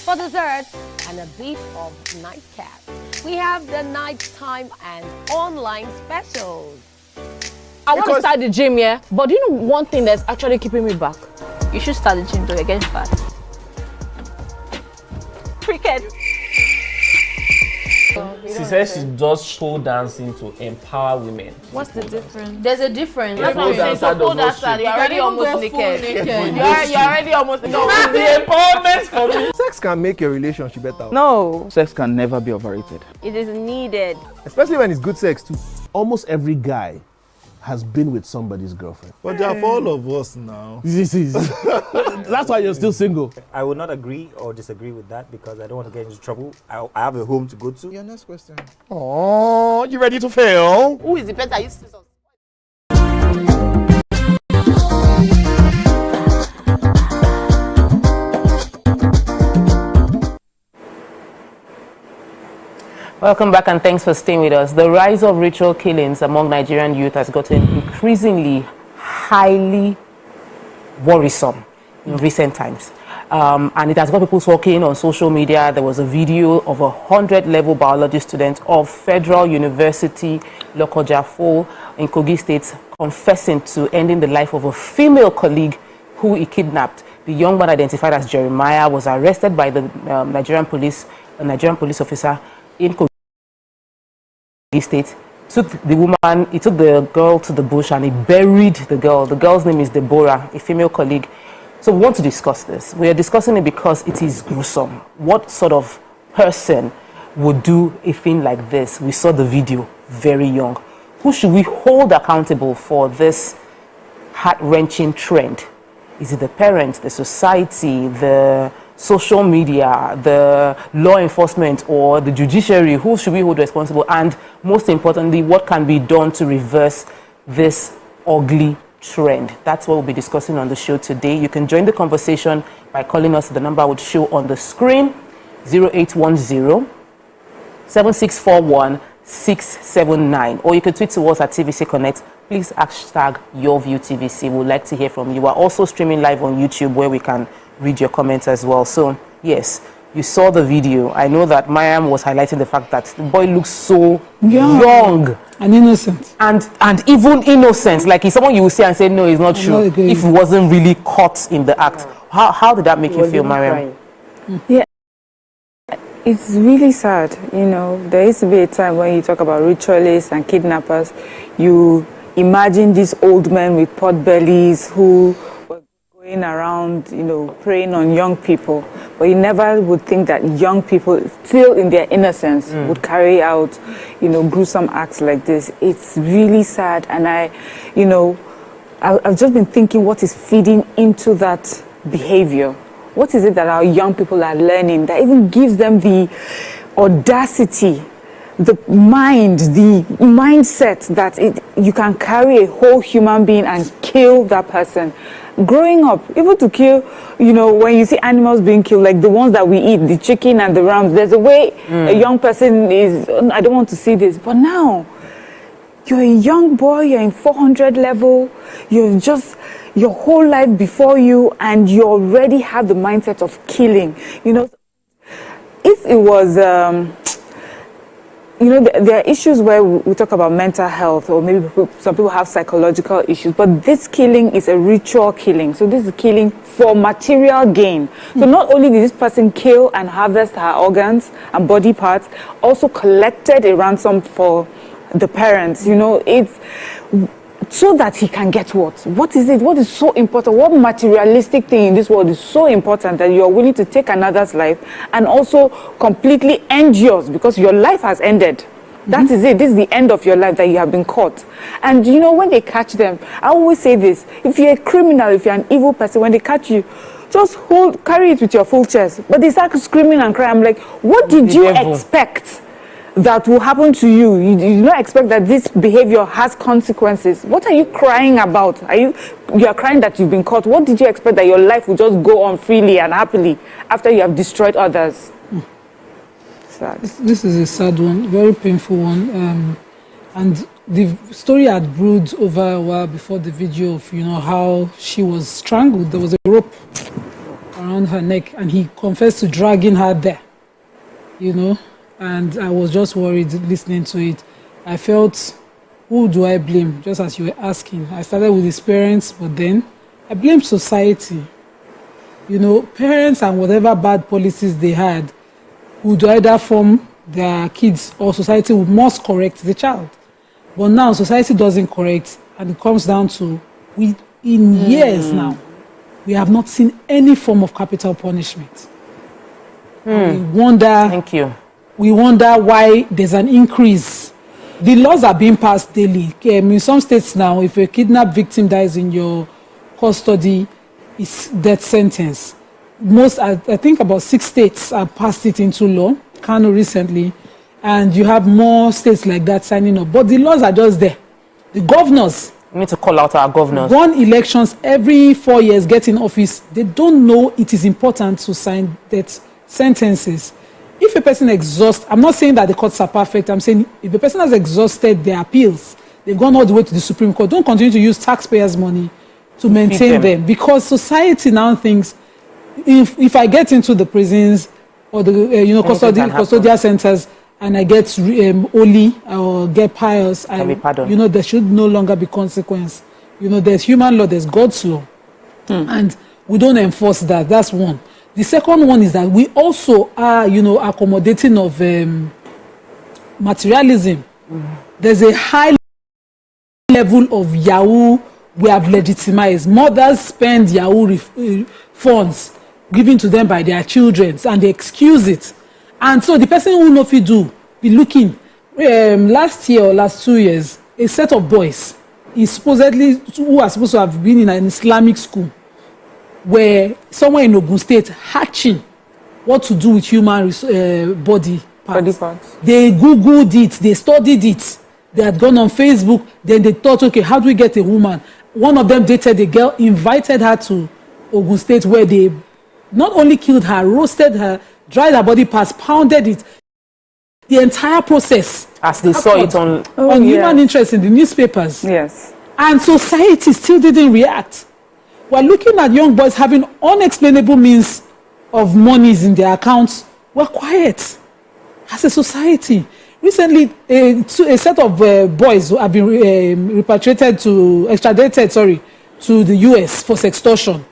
For dessert and a bit of nightcap, we have the nighttime and online specials. I want to start the gym, yeah? But do you know one thing that's actually keeping me back? You should start the gym to get fat. Cricket. She says she does pole dancing to empower women. What's the difference? There's a difference. That's what I'm saying. So pole dancer, you're already almost naked. You're already almost naked. No, it's the empowerment for me. Sex can make your relationship better. No. Sex can never be overrated. It is needed. Especially when it's good sex too. Almost every guy has been with somebody's girlfriend. But they are for all of us now. That's why you're still single. I would not agree or disagree with that because I don't want to get into trouble. I have a home to go to. Your next question. Oh, you ready to fail? Who is the better? You see something. Welcome back and thanks for staying with us. The rise of ritual killings among Nigerian youth has gotten increasingly highly worrisome in recent times. And it has got people talking on social media. There was a video of a 100-level biology student of Federal University, Lokojafo in Kogi State, confessing to ending the life of a female colleague who he kidnapped. The young man, identified as Jeremiah, was arrested by the Nigerian police officer in Kogi State. He took the girl to the bush and he buried the girl. The girl's name is Deborah, a female colleague. So we want to discuss this. We are discussing it because it is gruesome. What sort of person would do a thing like this? We saw the video, very young. Who should we hold accountable for this heart-wrenching trend? Is it the parents, the society, the social media, the law enforcement, or the judiciary? Who should we hold responsible? And most importantly, what can be done to reverse this ugly trend? That's what we'll be discussing on the show today. You can join the conversation by calling us. The number I would show on the screen, 0810-7641-679. Or you can tweet to us at TVC Connect. Please hashtag YourViewTVC. We'd like to hear from you. We're also streaming live on YouTube where we can read your comments as well. So, yes, you saw the video. I know that Mariam was highlighting the fact that the boy looks so young and innocent. And even innocent. Like he's someone you will see and say, no, it's not true. If he wasn't really caught in the act. How did that make you feel, Mariam? Yeah. It's really sad, you know. There used to be a time when you talk about ritualists and kidnappers, you imagine these old men with pot bellies who were going around, you know, preying on young people. But you never would think that young people, still in their innocence, would carry out, you know, gruesome acts like this. It's really sad. And I've just been thinking what is feeding into that behavior. What is it that our young people are learning that even gives them the audacity, the mindset that you can carry a whole human being and kill that person? Growing up, even to kill, you know, when you see animals being killed, like the ones that we eat, the chicken and the rams, there's a way a young person is, I don't want to see this, but now, you're a young boy, you're in 400 level, you're just your whole life before you, and you already have the mindset of killing. You know, if it was you know, there are issues where we talk about mental health, or maybe some people have psychological issues, but this killing is a ritual killing. So this is killing for material gain. So not only did this person kill and harvest her organs and body parts, also collected a ransom for the parents. You know, it's so that he can get what? What is it? What is so important? What materialistic thing in this world is so important that you're willing to take another's life and also completely end yours, because your life has ended. That is it. This is the end of your life, that you have been caught. And you know, when they catch them, I always say this: if you're a criminal, if you're an evil person, when they catch you, just carry it with your full chest. But they start screaming and crying. I'm like, what did you expect that will happen to you? You do not expect that this behavior has consequences. What are you crying about? You are crying that you've been caught. What did you expect, that your life will just go on freely and happily after you have destroyed others? Sad. This is a sad one, very painful one. And the story had brewed over a while before the video of, you know, how she was strangled. There was a rope around her neck, and he confessed to dragging her there, you know. And I was just worried listening to it. I felt, who do I blame? Just as you were asking. I started with his parents, but then I blamed society. You know, parents and whatever bad policies they had would either form their kids, or society must correct the child. But now society doesn't correct, and it comes down to, years now, we have not seen any form of capital punishment. We wonder. Thank you. We wonder why there's an increase. The laws are being passed daily. In some states now, if a kidnapped victim dies in your custody, it's death sentence. I think about 6 states have passed it into law, Kano recently, and you have more states like that signing up. But the laws are just there. The governors, we need to call out our governors. Run elections every 4 years, get in office. They don't know it is important to sign death sentences. If a person exhausts, I'm not saying that the courts are perfect, I'm saying if the person has exhausted their appeals, they've gone all the way to the Supreme Court, don't continue to use taxpayers' money to maintain them. Because society now thinks, if I get into the prisons or the custodial centers and I get holy or get pious, there should no longer be consequence. You know, there's human law, there's God's law. And we don't enforce that. That's one. The second one is that we also are, accommodating of materialism. There's a high level of Yahoo we have legitimized. Mothers spend Yahoo funds given to them by their children, and they excuse it. And so the person who know if you do, be looking. Last year or last 2 years, a set of boys, who are supposed to have been in an Islamic school, where somewhere in Ogun State hatching what to do with human body parts. They Googled it, they studied it. They had gone on Facebook, then they thought, okay, how do we get a woman? One of them dated a girl, invited her to Ogun State, where they not only killed her, roasted her, dried her body parts, pounded it. The entire process. As they saw it on human interest in the newspapers. Yes. And society still didn't react. We're looking at young boys having unexplainable means of monies in their accounts. We're quiet as a society. Recently, a set of boys have been extradited to the US for sextortion.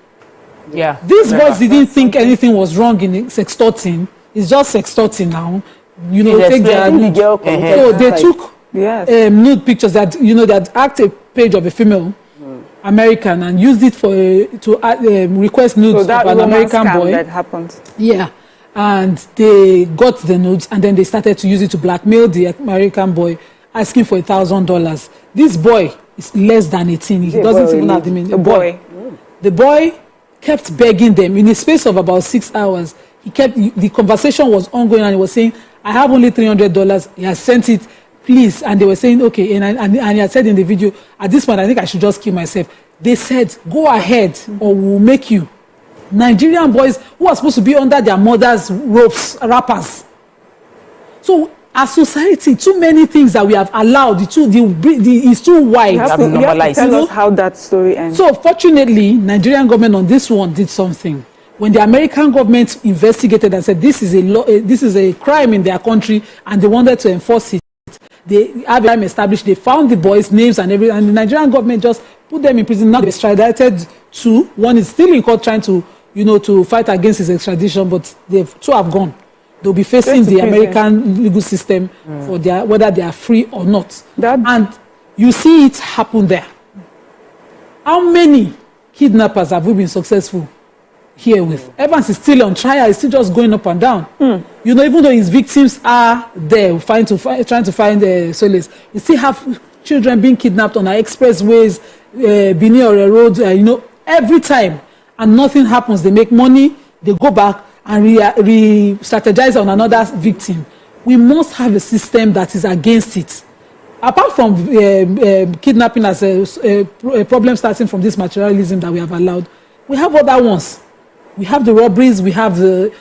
Yeah. These boys didn't think anything was wrong in sextorting. It's just sextorting now. Take their nude. So they took nude pictures that act a page of a female American and used it to request nudes of an American boy. That happened. Yeah, and they got the nudes, and then they started to use it to blackmail the American boy, asking for $1,000. This boy is less than 18. He doesn't even have the meaning. The boy kept begging them in the space of about 6 hours. The conversation was ongoing, and he was saying, "I have only $300. He has sent it. Please," and they were saying, okay, and he had said in the video, at this point, I think I should just kill myself. They said, go ahead, or we'll make you. Nigerian boys who are supposed to be under their mother's wrappers. So, as society, too many things that we have allowed, it's too wide. You have to tell us how that story ends. So, fortunately, Nigerian government on this one did something. When the American government investigated and said this is this is a crime in their country, and they wanted to enforce it, they have a crime established. They found the boys' names and everything, and the Nigerian government just put them in prison. Now they're extradited to. One is still in court trying to, to fight against his extradition, but two have gone. They'll be facing the American legal system for whether they are free or not. And you see it happen there. How many kidnappers have we been successful here with? Evans is still on trial. It's still just going up and down. Even though his victims are there trying to find solace, we still have children being kidnapped on our expressways, Benin or road, every time, and nothing happens. They make money, they go back and re-strategize on another victim. We must have a system that is against it. Apart from kidnapping as a problem starting from this materialism that we have allowed, we have other ones. We have the robberies, we have the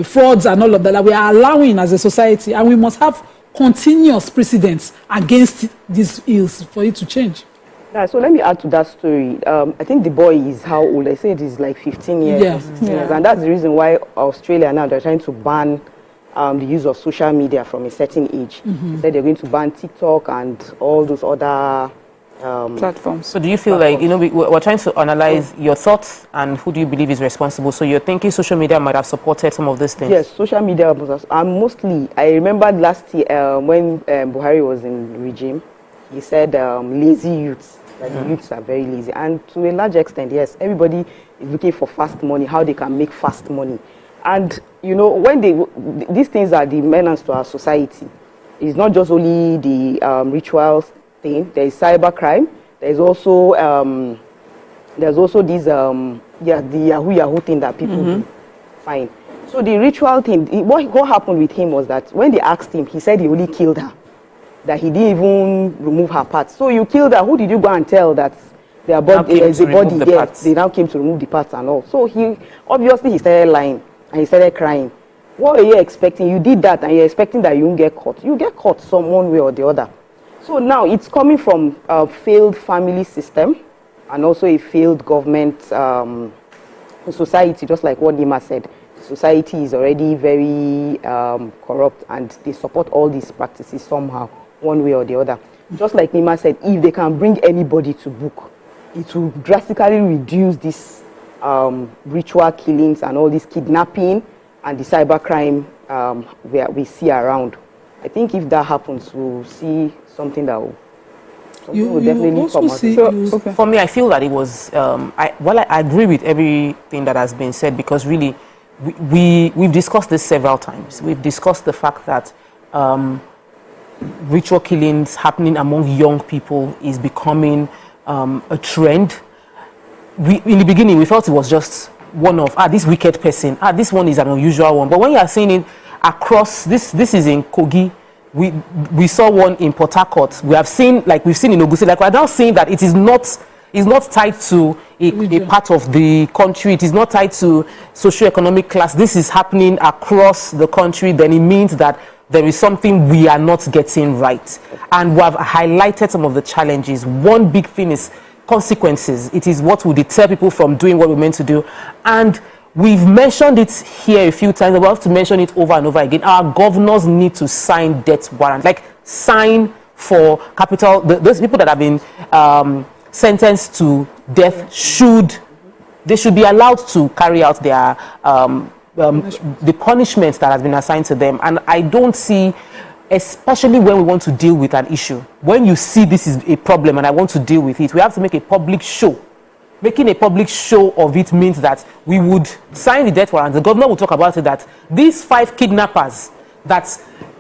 frauds and all of that we are allowing as a society, and we must have continuous precedents against these ills for it to change. Yeah, so let me add to that story. I think the boy is how old? I say it is like 15 years. Yeah. 16 years. And that's the reason why Australia now, they're trying to ban the use of social media from a certain age. They said they're going to ban TikTok and all those other platforms. So do you feel like, we're trying to analyze your thoughts and who do you believe is responsible? So you're thinking social media might have supported some of these things? Yes, social media mostly. I remember last year when Buhari was in regime, he said lazy youths, that the youths are very lazy. And to a large extent, yes, everybody is looking for fast money, how they can make fast money. And, when these things are the menace to our society. It's not just only the rituals thing. There is cybercrime. There's also this the Yahoo thing that people do. Fine. So the ritual thing, what happened with him was that when they asked him, he said he only killed her, that he didn't even remove her parts. So you killed her. Who did you go and tell that their body is a body there? They now came to remove the parts and all. So he started lying and he started crying. What are you expecting? You did that and you're expecting that you won't get caught. You get caught some one way or the other. So now it's coming from a failed family system and also a failed government society, just like what Nima said. Society is already very corrupt and they support all these practices somehow, one way or the other. Just like Nima said, if they can bring anybody to book, it will drastically reduce this ritual killings and all this kidnapping and the cybercrime we see around. I think if that happens, we'll see something that will definitely come out. For me, I feel that it was, I agree with everything that has been said, because really, we've discussed this several times. We've discussed the fact that ritual killings happening among young people is becoming a trend. In the beginning, we felt it was just one of, this wicked person, this one is an unusual one. But when you are seeing it across, this is in Kogi, we saw one in Port Harcourt. We've seen in Ogusi, we're now seeing that it is not tied to a part of the country. It is not tied to socioeconomic class. This is happening across the country. Then it means that there is something we are not getting right. And we have highlighted some of the challenges. One big thing is consequences. It is what will deter people from doing what we're meant to do. And we've mentioned it here a few times. We'll have to mention it over and over again. Our governors need to sign death warrants, like sign for capital. Those people that have been sentenced to death should be allowed to carry out their the punishments that has been assigned to them. And I don't see, especially when we want to deal with an issue, when you see this is a problem and I want to deal with it, we have to make a public show. Making a public show of it means that we would sign the death warrant. The governor will talk about it, that these 5 kidnappers that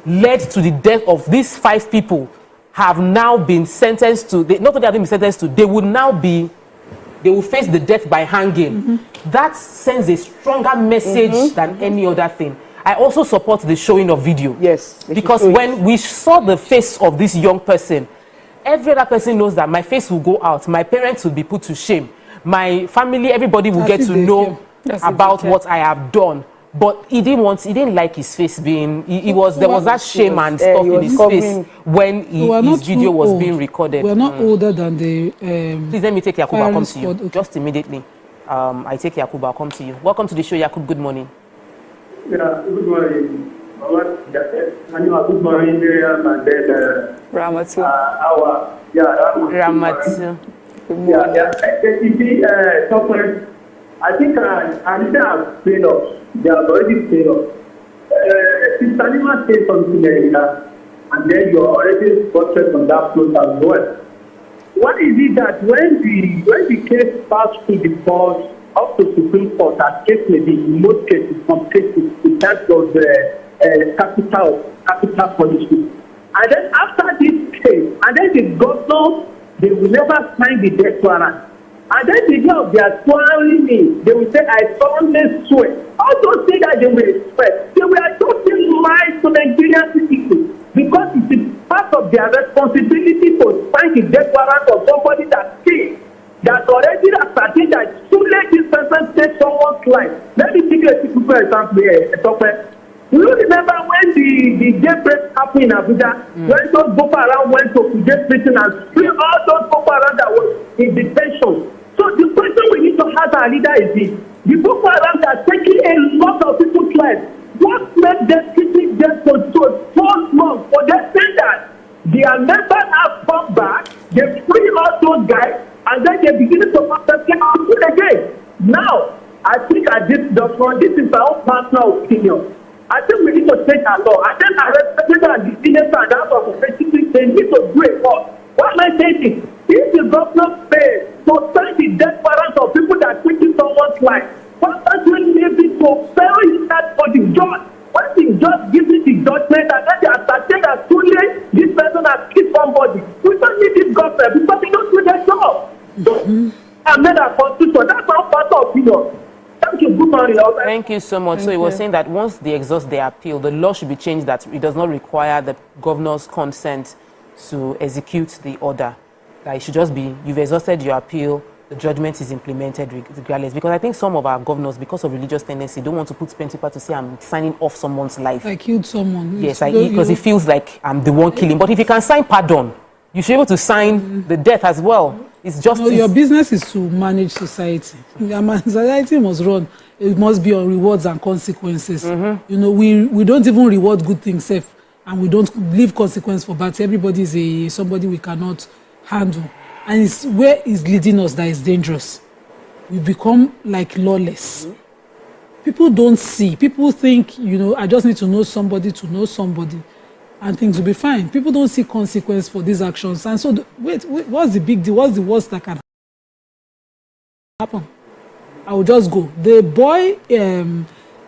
led to the death of these 5 people have now been sentenced to, not only have they been sentenced to, they will face the death by hanging. That sends a stronger message than any other thing. I also support the showing of video. Yes. Because when we saw the face of this young person, every other person knows that my face will go out. My parents will be put to shame. My family, everybody will get to know about what I have done. But he didn't like his face being, there was that shame and stuff in his face when his video was being recorded. We're not older than the... Please let me take Yakuba, come to you, just immediately. I take Yakub. I'll come to you. Welcome to the show, Yakub. Good morning. Yeah, good morning. Good morning, Miriam, and then Ramatu. Ramatu. I think Anita has paid us. They have already paid us. Sister Nima said something earlier, and then you already spotted on that float as well. Why is it that when the case passed through the court up to Supreme Court, that case may be in most cases completed in terms of capital punishment, and then after this case, and then the governor, they will never sign the death warrant. And then the day of their swearing me, they will say, I solemnly swear. Also say that they will swear. They were talking lies to Nigerian citizens because it is part of their responsibility to sign the death warrant of somebody that came, that already ascertained that too late this person takes someone's life. Let me take a typical example here. Do you remember when the jailbreak happened in Abuja? When those Boko Haram went to Kuje prison and free all those Boko Haram that was in detention. So the question we need to ask our leader is this: the Boko Haram are taking a lot of people's lives. What made them keeping them for so long? For them saying that their members have come back, they free all those guys, and then they begin to protest again. Now, I think at this document, this is our personal opinion. I think we need to take our law. I think our representative and the senator and that of the they need to do a lot. What am I saying? If the government pays to sign the death warrant of people that taking someone's life, what person maybe to fail that for the judge? When the judge gives it the judgment and then they are starting that too late, this person has killed somebody. We don't need this government because they don't do their job. So, I made a constitution. That's our personal opinion. Thank you. Good morning. Thank you so much. So he was saying that once they exhaust their appeal, the law should be changed that it does not require the governor's consent to execute the order. That it should just be, you've exhausted your appeal, the judgment is implemented regardless. Because I think some of our governors, because of religious tendency, don't want to put pen to paper to say I'm signing off someone's life. I killed someone. Yes, because it feels like I'm the one killing. But if you can sign pardon, you should be able to sign the death as well. It's just your business is to manage society. Society must run. It must be on rewards and consequences. You know, we don't even reward good things safe, and we don't leave consequence for bad. Everybody is somebody we cannot handle, and it's where it's leading us that is dangerous. We become like lawless. People don't see. People think, you know, I just need to know somebody, and things will be fine. People don't see consequence for these actions. And so, wait, what's the big deal? What's the worst that can happen? I will just go. The boy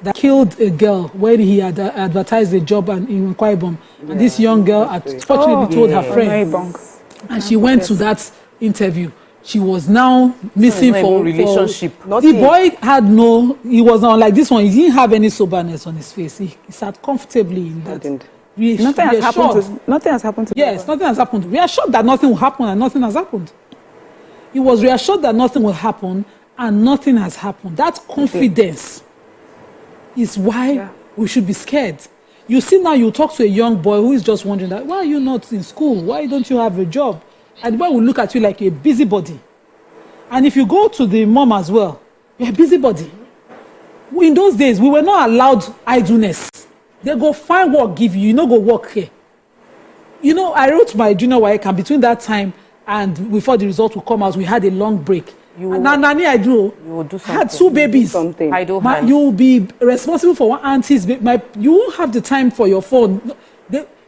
that killed a girl when he had advertised a job in Ugbohmah, and this young girl unfortunately told her friend, and she went to that interview. She was now missing for relationship. The boy he was not like this one. He didn't have any soberness on his face. He sat comfortably in that. Nothing has happened to Yes, nothing has happened. We are sure that nothing will happen and nothing has happened. He was reassured that nothing will happen and nothing has happened. That confidence is why we should be scared. You see now, you talk to a young boy who is just wondering that, why are you not in school? Why don't you have a job? And the boy will look at you like a busybody. And if you go to the mom as well, you're a busybody. In those days, we were not allowed idleness. They go find work, give you no go work here. You know, I wrote my junior WAEC, and between that time and before the result will come out, we had a long break. Nani, I had two babies. You will be responsible for one auntie's baby. You won't have the time for your phone.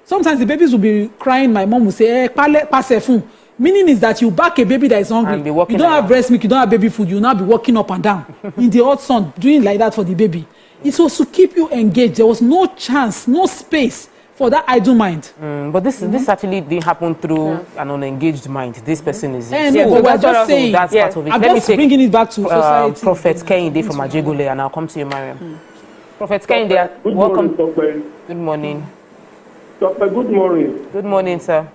Sometimes the babies will be crying. My mom will say, pass a phone. Meaning is that you back a baby that is hungry. You don't have breast milk, you don't have baby food. You'll now be walking up and down in the hot sun, doing like that for the baby. It was to keep you engaged. There was no chance, no space for that idle mind. But this actually didn't happen through an unengaged mind. This person is... No, we're just saying... That's part of it. I'm just bringing it back to society. Prophet Kehinde from Ajegule, and I'll come to you, Mariam. Prophet Kehinde, welcome. Good morning. Doctor, good morning. Good morning, sir.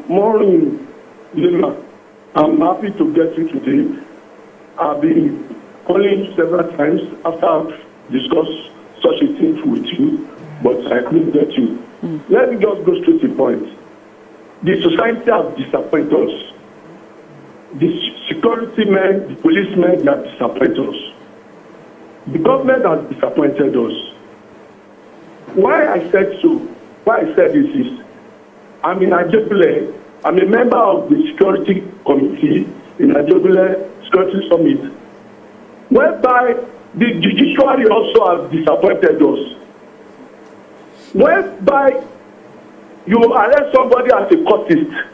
Morning, Lima. I'm happy to get you today. I've been calling you several times after I've discussed such a thing with you, but I couldn't get you. Let me just go straight to the point. The society has disappointed us. The security men, the policemen, they have disappointed us. The government has disappointed us. Why I said this is, I'm in Ajebule. I'm a member of the security committee in Ajebule Security Summit, whereby the judiciary also has disappointed us. Whereby you arrest somebody as a cultist,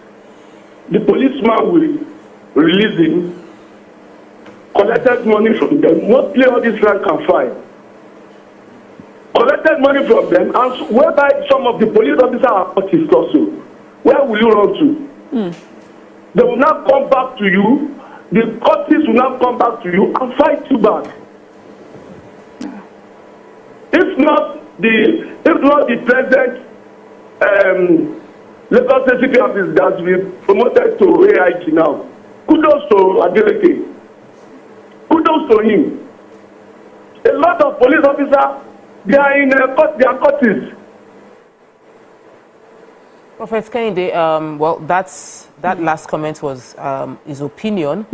the policeman will release him, collected money from them, mostly all this rank and file. Collected money from them, and whereby some of the police officers are cultists also. Where will you run to? They will not come back to you. The cultists will not come back to you and fight you back. If not the present Lagos City office that has been promoted to AIG now, kudos to Adeleke. Kudos to him. A lot of police officers, they are in they are cultists. Prophet Kehinde, well, that last comment was his opinion,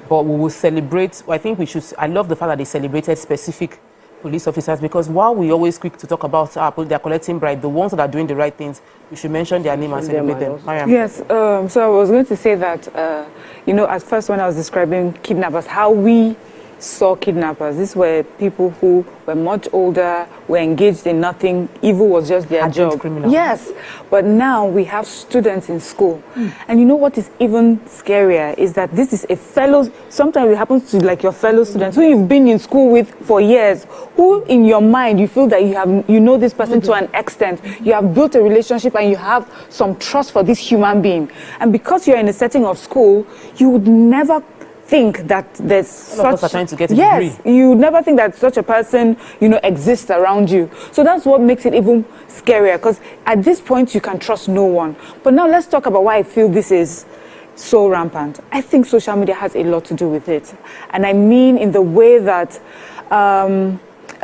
but we will celebrate. I think we should. I love the fact that they celebrated specific police officers, because while we always quick to talk about they're collecting bribe, the ones that are doing the right things, we should mention their name and celebrate them. Yes. So I was going to say that at first when I was describing kidnappers, how we saw kidnappers, these were people who were much older, were engaged in nothing, evil was just their job. Criminal. Yes, but now we have students in school. And you know what is even scarier is that this is a fellow, sometimes it happens to like your fellow students who you've been in school with for years, who in your mind you feel that you know this person to an extent, you have built a relationship and you have some trust for this human being. And because you're in a setting of school, you would never think that there's such, are trying to get a yes, degree. You never think that such a person, exists around you. So that's what makes it even scarier, because at this point you can trust no one. But now let's talk about why I feel this is so rampant. I think social media has a lot to do with it. And I mean in the way that a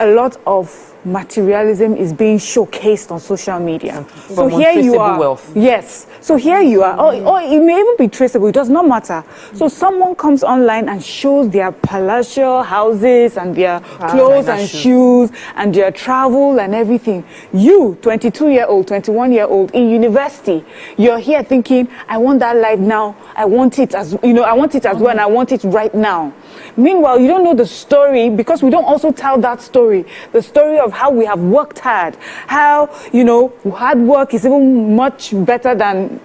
lot of materialism is being showcased on social media. So here you are. Wealth. Yes. So here you are. Or it may even be traceable. It does not matter. So someone comes online and shows their palatial houses and their clothes and shoes and their travel and everything. You, 22-year-old, 21-year-old in university, you're here thinking, I want that life now. I want it as I want it as well, and I want it right now. Meanwhile, you don't know the story, because we don't also tell that story. The story of how we have worked hard, how, hard work is even much better than,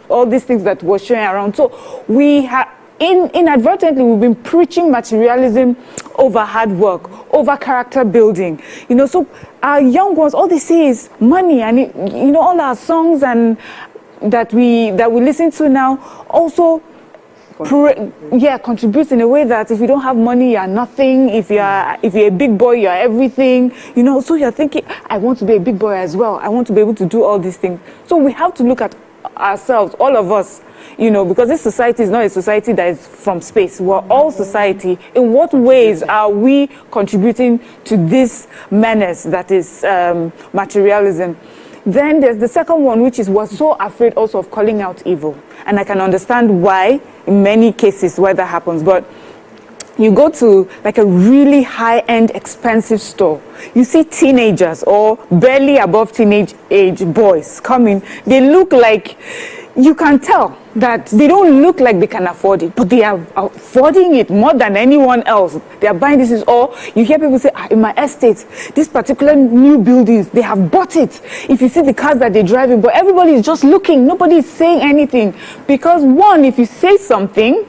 all these things that we're showing around. So we have, inadvertently, we've been preaching materialism over hard work, over character building. So our young ones, all they see is money, and all our songs and that we listen to now also contributes in a way that if you don't have money, you're nothing. If you're a big boy, you're everything. So you're thinking, I want to be a big boy as well. I want to be able to do all these things. So we have to look at ourselves, all of us, because this society is not a society that is from space. We're all society. In what ways are we contributing to this menace that is materialism? Then there's the second one, which is we're so afraid also of calling out evil. And I can understand why, in many cases, why that happens. But you go to like a really high-end, expensive store. You see teenagers or barely above teenage age boys coming. They look like, you can tell that they don't look like they can afford it, but they are affording it more than anyone else. They are buying this. Or you hear people say, in my estate, this particular new buildings, they have bought it. If you see the cars that they're driving, but everybody is just looking. Nobody is saying anything. Because one, if you say something,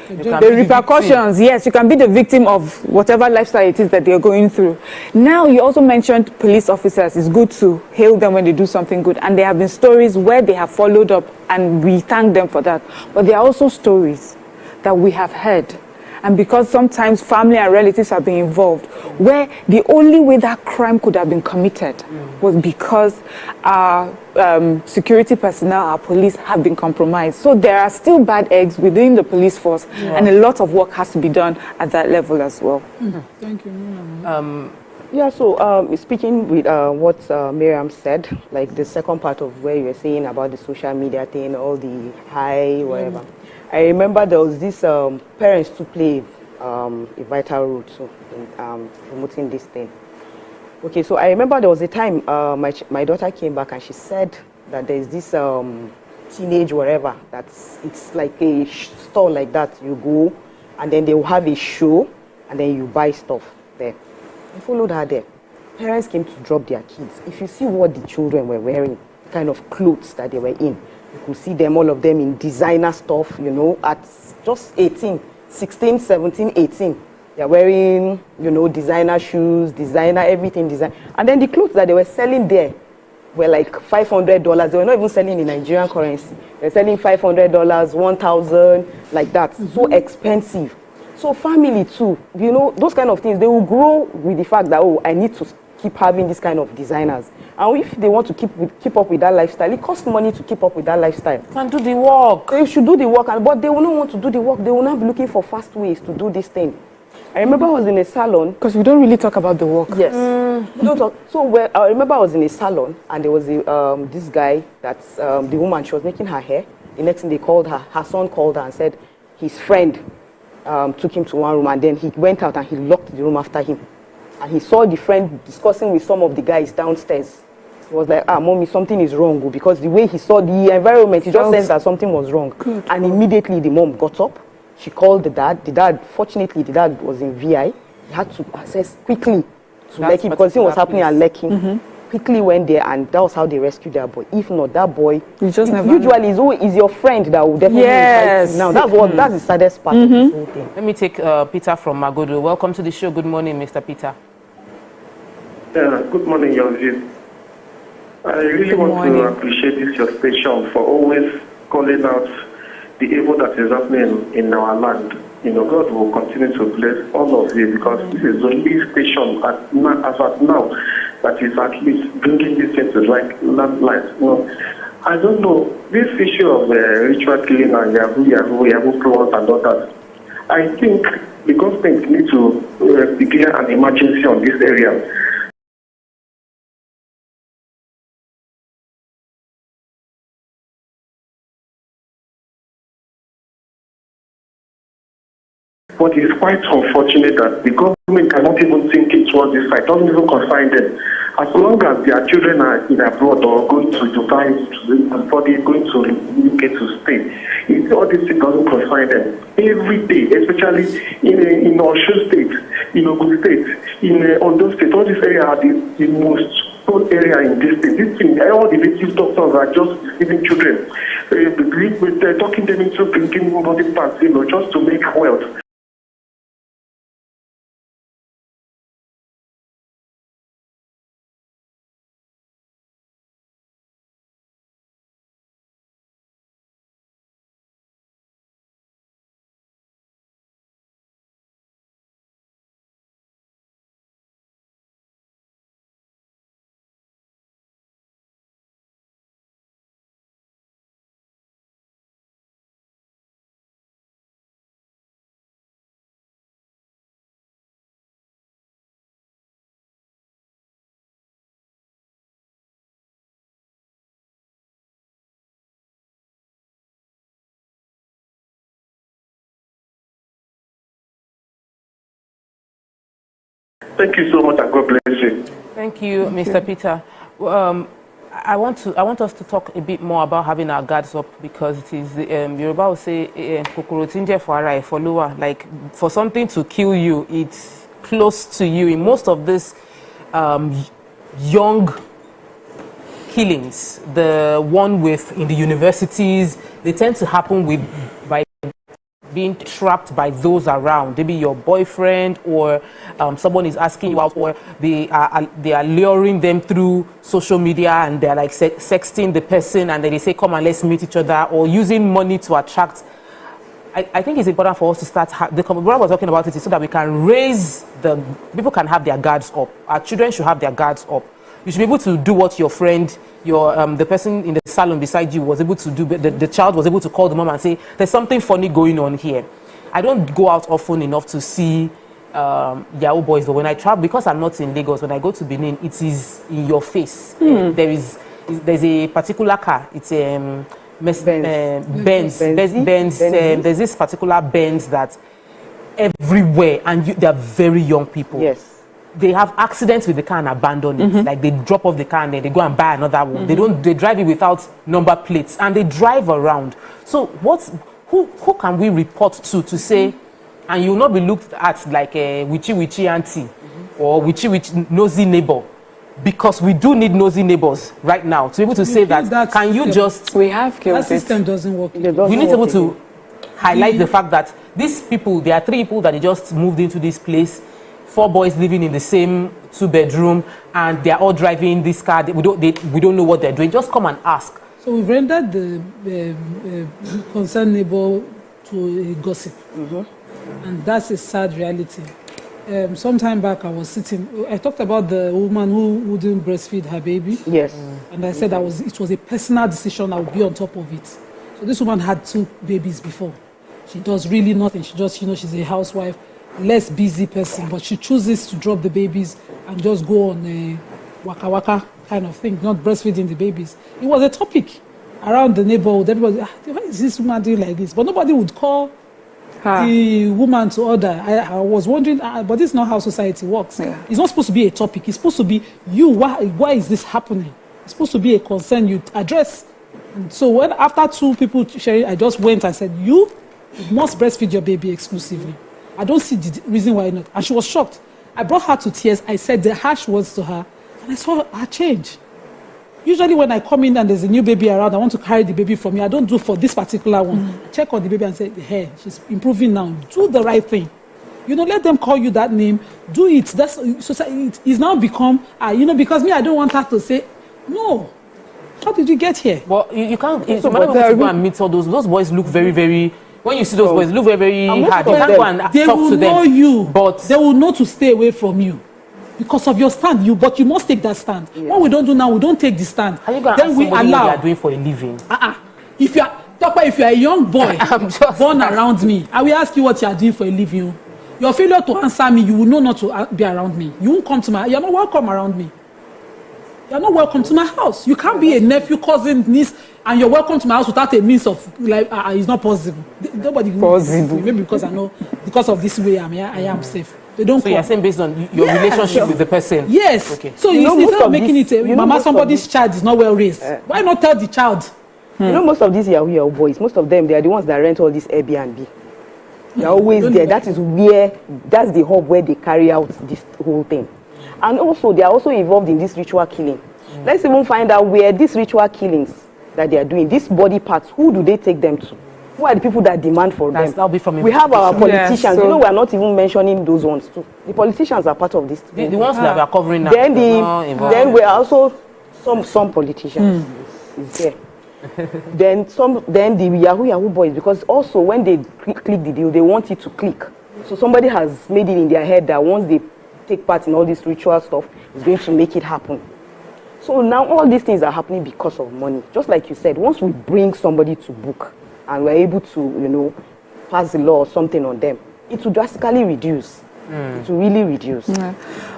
the repercussions, yes, you can be the victim of whatever lifestyle it is that they're going through. Now, you also mentioned police officers. It's good to hail them when they do something good. And there have been stories where they have followed up, and we thank them for that. But there are also stories that we have heard. And because sometimes family and relatives have been involved, where the only way that crime could have been committed was because our security personnel, our police, have been compromised. So there are still bad eggs within the police force, and a lot of work has to be done at that level as well. Thank you. So speaking with what Miriam said, like the second part of where you were saying about the social media thing, all the high, whatever. I remember there was this parents to play a vital role too in promoting this thing. Okay, so I remember there was a time my daughter came back and she said that there's this teenage whatever it's like a store like that. You go and then they will have a show and then you buy stuff there. I followed her there. Parents came to drop their kids. If you see what the children were wearing, kind of clothes that they were in, you could see them, all of them in designer stuff, you know, at just 18, 16, 17, 18. They're wearing, you know, designer shoes, designer, everything design. And then the clothes that they were selling there were like $500. They were not even selling in Nigerian currency. They're selling $500, $1,000, like that. So expensive. So family too, you know, those kind of things, they will grow with the fact that, oh, I need to keep having this kind of designers. And if they want to keep up with that lifestyle, it costs money to keep up with that lifestyle. Can do the work. They should do the work, but they will not want to do the work. They will not be looking for fast ways to do this thing. I remember I was in a salon. Because we don't really talk about the work. Yes. We don't talk. So I remember I was in a salon and there was this guy that's the woman, she was making her hair. The next thing they called her son called her and said his friend took him to one room and then he went out and he locked the room after him. And he saw the friend discussing with some of the guys downstairs. He was like, mommy, something is wrong. Because the way he saw the environment, he just sensed that something was wrong. Good. And immediately the mom got up. She called the dad. The dad, fortunately, the dad was in VI. He had to access quickly to Lekki because it was happening at Lekki. Quickly went there and that was how they rescued their boy. If not, that boy, usually is your friend that will definitely invite you. Now, that's the saddest part of this whole thing. Let me take Peter from Magodo. Welcome to the show. Good morning, Mr. Peter. Good morning, your view. I really want to appreciate this your station for always calling out the evil that is happening in our land. You know, God will continue to bless all of you because this is the only station as of now that is at least bringing this into like landlines. You know, I don't know, this issue of ritual killing and Yahoo plots and all that, I think the government need to declare an emergency on this area. But it's quite unfortunate that the government cannot even think it towards this side, doesn't even confine them. As long as their children are in abroad or going to Dubai to study, going to UK to stay, all these things doesn't confine them. Every day, especially in Osho State, in Ogun State, in Ondo State, all these areas are the most poor area in this state. This thing, all the native doctors are just giving children. They're talking them into drinking body parts, you know, just to make wealth. Thank you so much and God bless you. Thank you, Mr. Peter. I want us to talk a bit more about having our guards up because it is Yoruba will say like for something to kill you, it's close to you. In most of these young killings, the one in the universities, they tend to happen by being trapped by those around, maybe your boyfriend or someone is asking you out, or they are luring them through social media and they're like sexting the person and then they say, come and let's meet each other, or using money to attract. I think it's important for us to start, what I was talking about it is so that we can people can have their guards up. Our children should have their guards up. You should be able to do what your friend, the person in the salon beside you was able to do. The child was able to call the mom and say, there's something funny going on here. I don't go out often enough to see Yahoo boys, but when I travel, because I'm not in Lagos, when I go to Benin, it is in your face. There's a particular car. It's Benz. There's this particular Benz that everywhere, and they're very young people. Yes. They have accidents with the car and abandon it. Like they drop off the car and then they go and buy another one. They drive it without number plates and they drive around. So who can we report to say, and you will not be looked at like a witchy auntie or witchy nosy neighbor, because we do need nosy neighbors right now to be able to say that can you just that system doesn't work. We need to be able to highlight the fact that these people, there are 3 people that they just moved into this place, 4 boys living in the same 2-bedroom, and they are all driving this car. We don't know what they're doing. Just come and ask. So we've rendered the concerned neighbor to a gossip, and that's a sad reality. Some time back, I talked about the woman who wouldn't breastfeed her baby. Yes. And I said it was a personal decision. I would be on top of it. So this woman had 2 babies before. She does really nothing. She just, she's a housewife, less busy person, but she chooses to drop the babies and just go on a waka waka kind of thing, not breastfeeding the babies. It was a topic around the neighborhood. Everybody, why is this woman doing like this? But nobody would call the woman to order. I was wondering, but this is not how society works. Yeah. It's not supposed to be a topic. It's supposed to be why is this happening? It's supposed to be a concern you address. And so after 2 people sharing, I just went and said, you must breastfeed your baby exclusively. I don't see the reason why not. And she was shocked. I brought her to tears. I said the harsh words to her, and I saw her change. Usually when I come in and there's a new baby around, I want to carry the baby from me. I don't do for this particular one. I check on the baby and say, hey, she's improving now. Do the right thing. Let them call you that name. Do it. That's society. It's now become, because me, I don't want her to say, no. How did you get here? Well, you can't. It's matter to go and meet all those boys. Look very, very. When you see those boys, look very, very hard. You can't go and talk to them. They will know you, but they will know to stay away from you because of your stand. But you must take that stand. Yeah. What we don't do now, we don't take the stand. Are you going to ask somebody what they are doing for a living? If you are a young boy born around me, I will ask you what you are doing for a living. Your failure to answer me, you will know not to be around me. You won't come to my. You're not welcome around me. You're not welcome to my house. You can't be a nephew, cousin, niece, and you're welcome to my house without a means of it's not possible. Nobody possible. Maybe because I know because of this way I am safe. They don't. So you're saying based on your relationship with the person. Yes. Okay. So instead of making it, mama, somebody's child is not well raised. Why not tell the child? Most of these Yahoo boys, most of them, they are the ones that rent all this Airbnb. They're always there. That's the hub where they carry out this whole thing. And also, they are also involved in this ritual killing. Let's even find out where these ritual killings that they are doing, these body parts, who do they take them to? Who are the people that demand for them? That'll be from we have our politicians. Yeah, so we are not even mentioning those ones too. The politicians are part of this. The ones that we are covering now. Then we are also some politicians is there. then the Yahoo boys, because also when they click the deal, they want it to click. So somebody has made it in their head that once they take part in all this ritual stuff, it's going to make it happen. So now all these things are happening because of money. Just like you said, once we bring somebody to book and we're able to, pass the law or something on them, it will drastically reduce. It will really reduce. Yeah.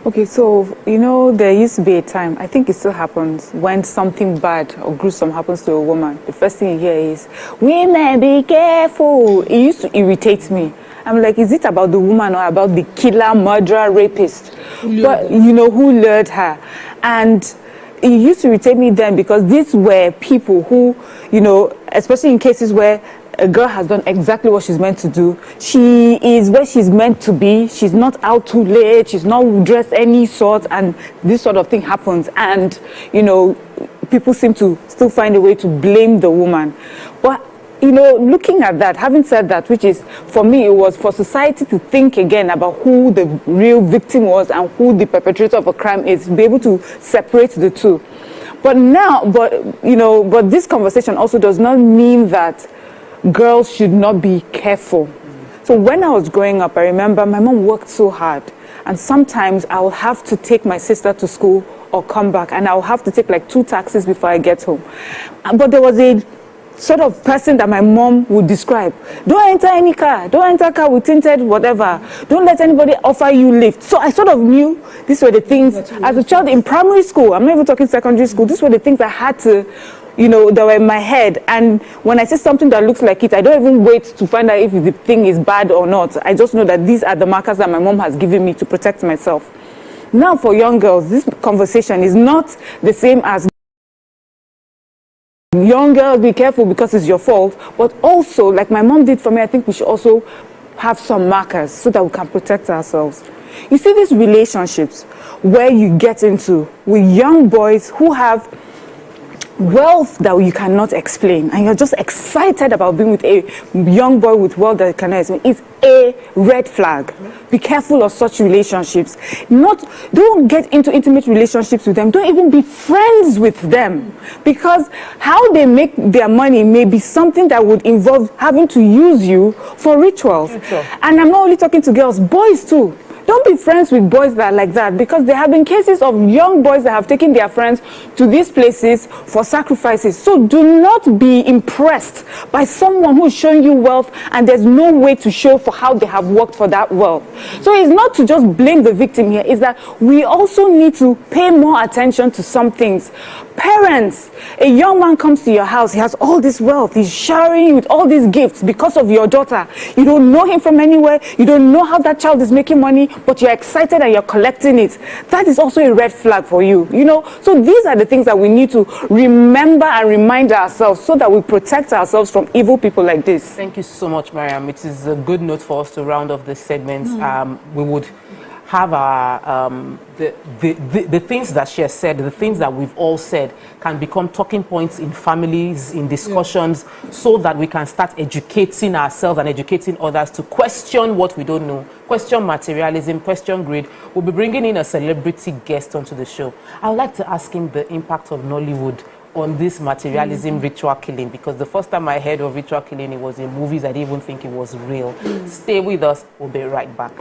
Okay, so, there used to be a time, I think it still happens, when something bad or gruesome happens to a woman, the first thing you hear is, women, be careful. It used to irritate me. I'm like, is it about the woman or about the killer, murderer, rapist? Who lured her? And it used to irritate me then because these were people who, especially in cases where a girl has done exactly what she's meant to do. She is where she's meant to be. She's not out too late. She's not dressed any sort. And this sort of thing happens. And, people seem to still find a way to blame the woman. But looking at that, having said that, which is, for me, it was for society to think again about who the real victim was and who the perpetrator of a crime is, to be able to separate the two. But this conversation also does not mean that girls should not be careful. So when I was growing up, I remember my mom worked so hard. And sometimes I will have to take my sister to school or come back. And I'll have to take like 2 taxis before I get home. But there was a sort of person that my mom would describe. Don't enter any car. Don't enter a car with tinted whatever. Don't let anybody offer you lift. So I sort of knew these were the things, as a child in primary school, I'm not even talking secondary school, these were the things I had to you know, that were in my head. And when I see something that looks like it, I don't even wait to find out if the thing is bad or not. I just know that these are the markers that my mom has given me to protect myself. Now for young girls, this conversation is not the same as young girls, be careful because it's your fault. But also, like my mom did for me, I think we should also have some markers so that we can protect ourselves. You see these relationships where you get into with young boys who have wealth that you cannot explain, and you're just excited about being with a young boy with wealth that you cannot explain. It's a red flag. Be careful of such relationships. Don't get into intimate relationships with them. Don't even be friends with them, because how they make their money may be something that would involve having to use you for rituals. And I'm not only talking to girls, boys too. Don't be friends with boys that are like that, because there have been cases of young boys that have taken their friends to these places for sacrifices. So do not be impressed by someone who is showing you wealth and there's no way to show for how they have worked for that wealth. So it's not to just blame the victim here, it's that we also need to pay more attention to some things. Parents, a young man comes to your house, he has all this wealth, he's showering you with all these gifts because of your daughter. You don't know him from anywhere, you don't know how that child is making money, but you're excited and you're collecting it. That is also a red flag for you, you know. So these are the things that we need to remember and remind ourselves so that we protect ourselves from evil people like this. Thank you so much, Mariam. It is a good note for us to round off this segment. We would have our the things that she has said, the things that we've all said, can become talking points in families, in discussions, so that we can start educating ourselves and educating others to question what we don't know, question materialism, question greed. We'll be bringing in a celebrity guest onto the show. I would like to ask him the impact of Nollywood on this materialism ritual killing, because the first time I heard of ritual killing, it was in movies. I didn't even think it was real. Stay with us. We'll be right back.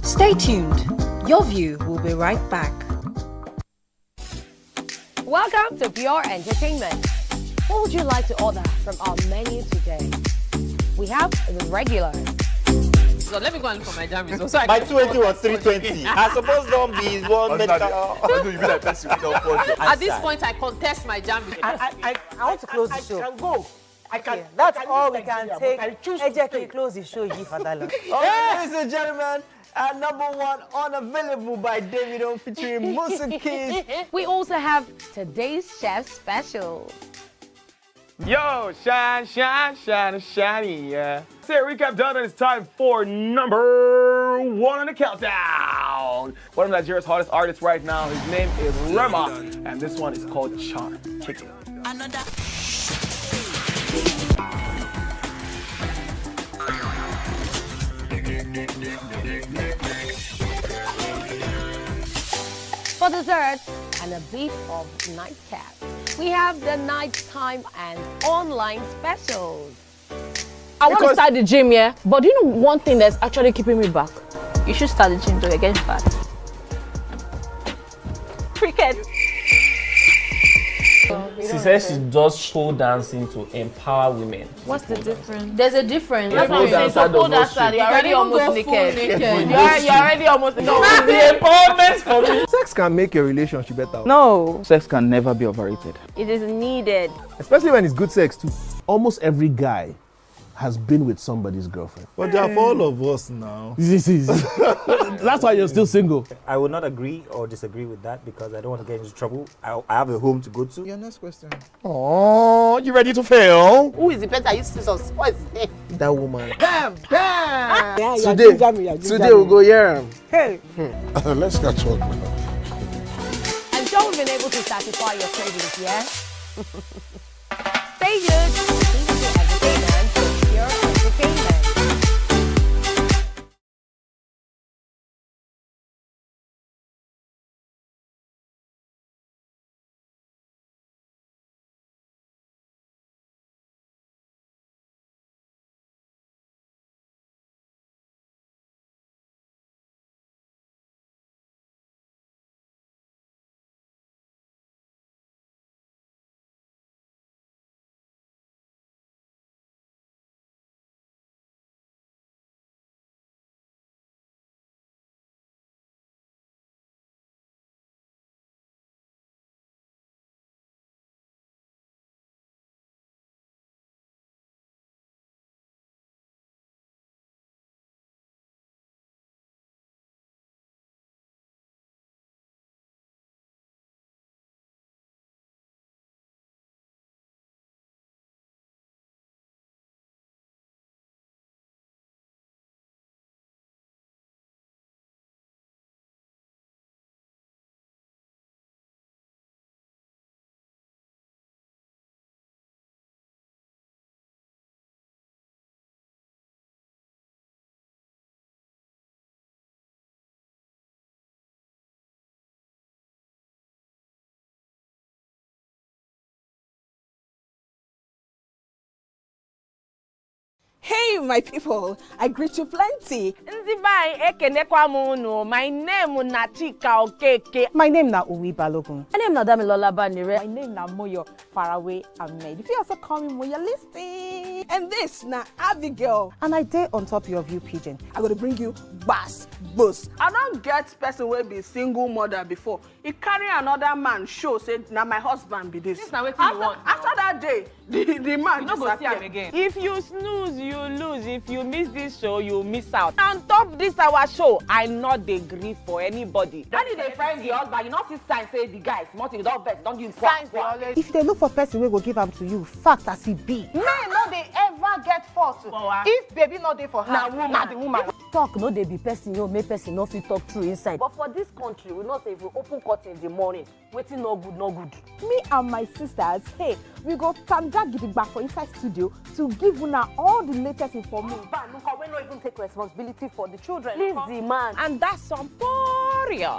Stay tuned. Your View will be right back. Welcome to Pure Entertainment. What would you like to order from our menu today? We have the regulars. So let me go and look for my jam results. So My 280 was 320. I suppose don't be one medical. At this point, I contest my jam results. I want to close the show. I can go. I can. That's all we can take. Ejeki, close the show, you for that. Ladies and gentlemen, number one, Unavailable by Davido featuring Musa Keys. We also have today's chef special. Yo, shine, shine, shine, shiny, yeah. Say recap done, and it's time for number one on the countdown. One of Nigeria's hottest artists right now. His name is Rema, and this one is called Charm. Kick it. Another. For dessert and a bit of nightcap, we have the nighttime and online specials. I want to start the gym, yeah? But do you know one thing that's actually keeping me back? You should start the gym to get fat. Cricket. She says she does pole dancing to empower women. What's the difference? There's a difference. That's what I'm saying. So pole dancer, you're already almost naked. You're already almost naked. No, it's the empowerment for me. Sex can make a relationship better. No. Sex can never be overrated. It is needed. Especially when it's good sex too. Almost every guy has been with somebody's girlfriend. But they are for all of us now. That's why you're still single. I would not agree or disagree with that because I don't want to get into trouble. I have a home to go to. Your next question. Oh, you ready to fail? Who is the better? You scissors. What is his name? That woman. Bam! Bam! Yeah, Today we'll go here. Hey. Let's catch up now. I'm sure we've been able to satisfy your cravings, yeah? Stay tuned. my people. I greet you plenty. My name na Chika Okeke. My name na Uwi Balogun. My name na Damilola Banire. My name na Moyo Faraway Ahmed. If you also call me Moyo, listen. And this na Abigail. And I dare on top of you, pigeon. I'm gonna bring you bass, boost. I don't get person will be single mother before. He carry another man show say now my husband be this. This na wetin you want. After that day, the man no go see am again. If you snooze, you lose. If you miss this show, you miss out. On top this our show, I not dey gree for anybody. When you dey find the husband, you not see sign say the guy smart, you don't vex, don't give him signs. If they look for person, we go give them to you. Fact as it be. Men no dey ever get fault. If baby not dey for her, na the woman. Talk no dey be person you make person no fit talk through inside. But for this country, we know say if we open curtain in the morning, wetin no good, no good. Me and my sisters, hey, we go tanda gidigba for inside studio to give una all the latest information. But look, we no even take responsibility for the children. Leave the man. And that's some poria.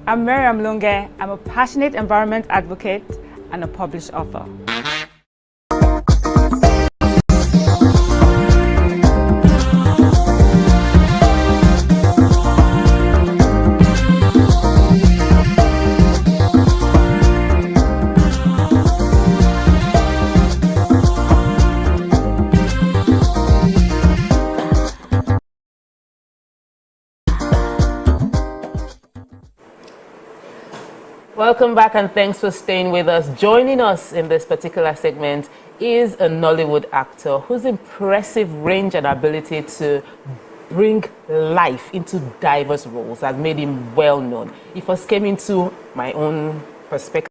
I'm Miriam Lunge. I'm a passionate environment advocate and a published author. Welcome back and thanks for staying with us. Joining us in this particular segment is a Nollywood actor whose impressive range and ability to bring life into diverse roles has made him well known. He first came into my own perspective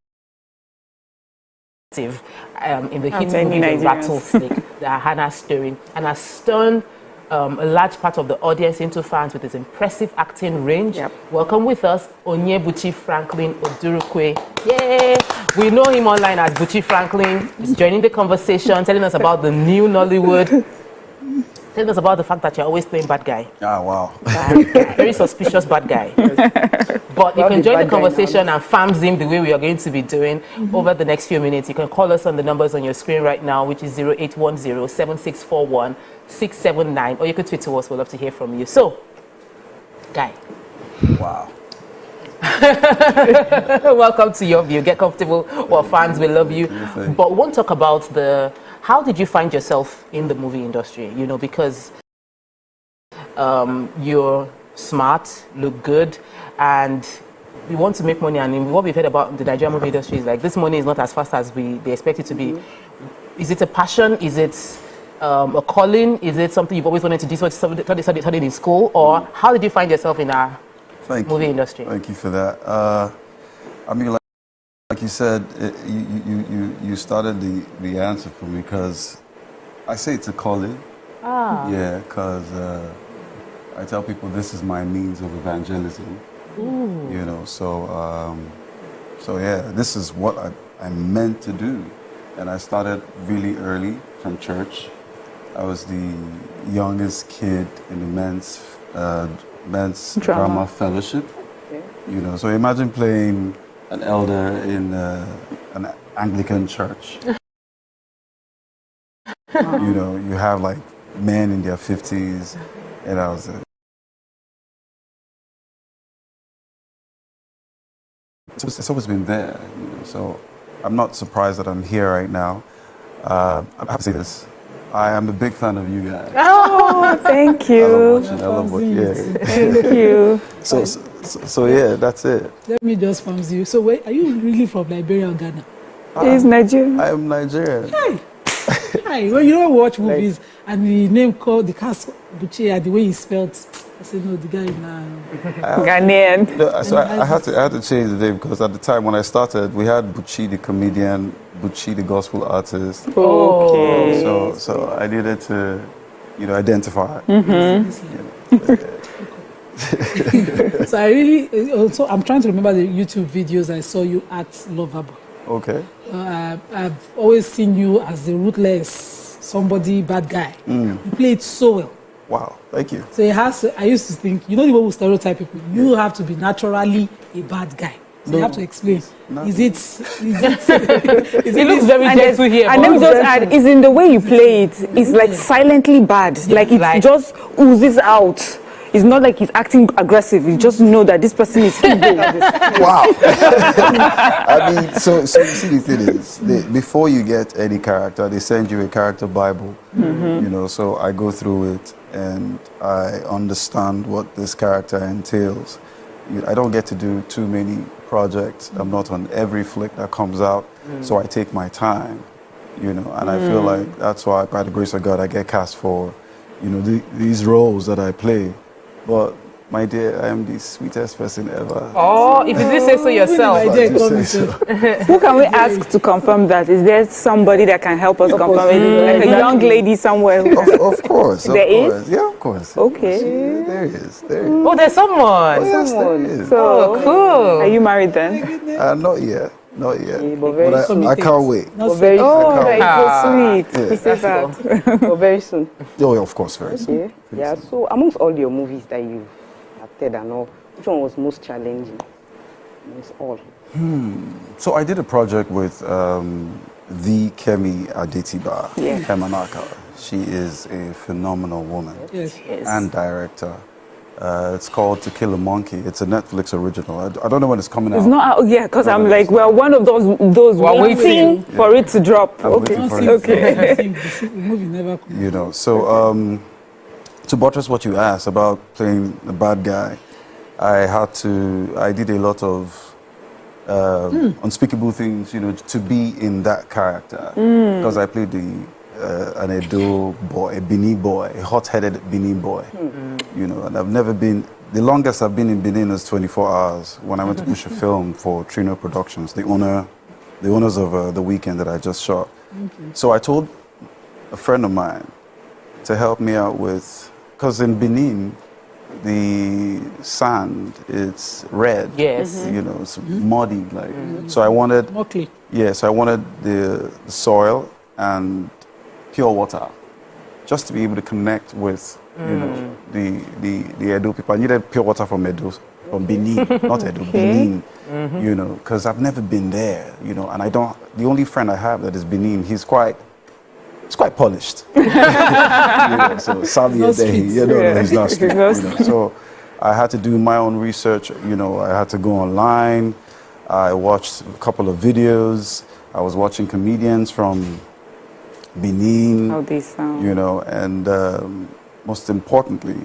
in the hit movie The Rattlesnake, the Hannah story, and has turned a large part of the audience into fans with his impressive acting range. Welcome with us, Onyebuchi Franklin Odurukwe. Yay! We know him online as Buchi Franklin. He's joining the conversation, telling us about the new Nollywood. Tell us about the fact that you're always playing bad guy. Ah, wow. Very suspicious bad guy. But you can join the conversation and farm him the way we are going to be doing over the next few minutes. You can call us on the numbers on your screen right now, which is 0810-7641-679, or you could tweet to us. We'd love to hear from you. So, Guy. Wow. Welcome to Your View. Get comfortable. Well, fans will love you. But we won't talk about how did you find yourself in the movie industry? You know, because you're smart, look good, and we want to make money. And what we've heard about the Nigerian movie industry is like this money is not as fast as they expect it to be. Is it a passion? Is it a calling? Is it something you've always wanted to do? Studied in school? Or how did you find yourself in our movie industry? Thank you for that. I mean, like you said, you started the answer for me because I say it's a calling. Yeah, because I tell people this is my means of evangelism. Ooh. You know, so yeah, this is what I'm meant to do. And I started really early from church. I was the youngest kid in the men's drama fellowship. Okay. You know, so imagine playing an elder in an Anglican church. You know, you have like men in their 50s, and I was it's always been there. You know, so I'm not surprised that I'm here right now. I have to say this. I am a big fan of you guys. Oh, thank you. I love watching. Yeah. Thank you. So yeah, that's it. Let me just farm you. So wait, are you really from Liberia or Ghana? He's Nigerian. I am Nigerian. Hey. Hi. When you don't watch movies and the name called the cast Buchi and the way he spelled, I said no, the guy is Ghanaian. No, so I had to change the name because at the time when I started, we had Buchi the comedian, Buchi the gospel artist. Okay. So I needed to, identify. So I really also I'm trying to remember the YouTube videos I saw you at Lovable. Okay. I've always seen you as the ruthless, somebody bad guy. You play it so well. Wow, thank you. So it has to, I used to think, you know the way we stereotype people, you have to be naturally a bad guy. So you have to explain. Is it It looks very gentle here. And let me just add, it's in the way you play it. It's like silently bad. Like it just oozes out. It's not like he's acting aggressive. You just know that this person is evil. Wow. I mean, so you see, the thing is, before you get any character, they send you a character Bible. You know, so I go through it and I understand what this character entails. I don't get to do too many projects. I'm not on every flick that comes out, so I take my time, you know, and I feel like that's why, by the grace of God, I get cast for, you know, these roles that I play. But my dear, I am the sweetest person ever. Oh, if you did say so yourself. Who can we ask to confirm that? Is there somebody that can help us confirm it? Like a young lady somewhere? Of course. There is? Yeah, of course. Okay. Yeah, there is. Oh, there's someone. Oh, yes, there is. So, cool. Are you married then? Not yet. Not yet. But I can't wait. That is so sweet. Yeah. Say that. But very soon. Oh, of course, very soon. Yeah, so amongst all your movies that you've acted and all, which one was most challenging? Amongst all. So I did a project with the Kemi Adetiba, Kemanaka. She is a phenomenal woman and director. It's called To Kill a Monkey. It's a Netflix original. I don't know when it's coming out. It's not out yet, because I'm like, well, one of those waiting for it to drop. Okay. The movie never comes. You know, so to buttress what you asked about playing the bad guy, I did a lot of unspeakable things, you know, to be in that character. Because I played an Edo boy, a Benin boy, a hot-headed Benin boy. You know, and I've never been, the longest I've been in Benin is 24 hours when I went to push a film for Trino Productions, the owners of The Weekend that I just shot. So I told a friend of mine to help me out with, because in Benin, the sand, it's red. Yes. You know, it's muddy. Like, so I wanted, so I wanted the soil and pure water, just to be able to connect with, you know, the Edo people. I needed pure water from Edo, from Benin, not Edo, Benin. You know, because I've never been there. You know, and I don't. The only friend I have that is Benin, he's quite polished. You know, so Sabi, he's not street. You know, so I had to do my own research. You know, I had to go online. I watched a couple of videos. I was watching comedians from Benin. How they sound. You know, and most importantly,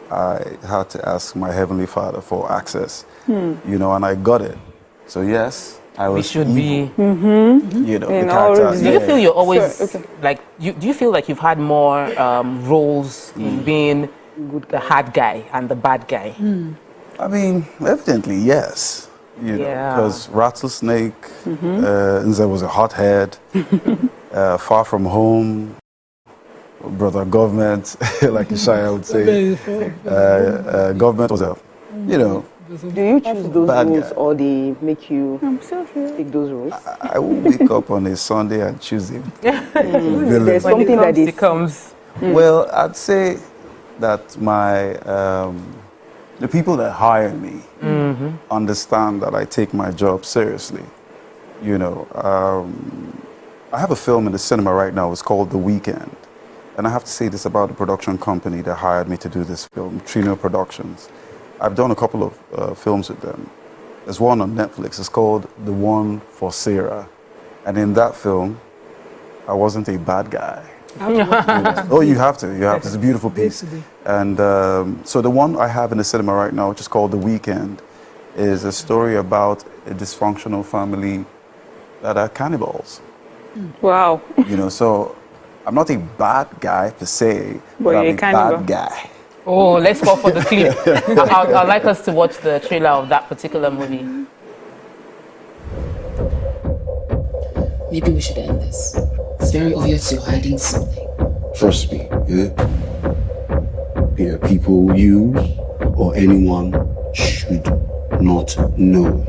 I had to ask my Heavenly Father for access. You know, and I got it. So yes, I was. We should be. You know, the character. Do you feel you're always like? Do you feel like you've had more roles in being the hard guy and the bad guy? I mean, evidently yes. You know, because Rattlesnake, Nze was a hothead. Far From Home, Brother Government, like Ishaya would say. Government was a, you know. Do you choose those roles or they make you take those roles? I will wake up on a Sunday and choose him. There's something that comes. Well, I'd say that my the people that hire me understand that I take my job seriously. You know, I have a film in the cinema right now. It's called The Weekend. And I have to say this about the production company that hired me to do this film, Trino Productions. I've done a couple of films with them. There's one on Netflix. It's called The One for Sarah. And in that film, I wasn't a bad guy. You know? Oh, you have to. You have to. It's a beautiful piece. And so the one I have in the cinema right now, which is called The Weekend, is a story about a dysfunctional family that are cannibals. Wow. You know, so I'm not a bad guy per se, but I'm a bad guy. Oh, let's go for the clip. I'd like us to watch the trailer of that particular movie. Maybe we should end this. It's very obvious you're hiding something. Trust me, yeah? Yeah, people you or anyone should not know.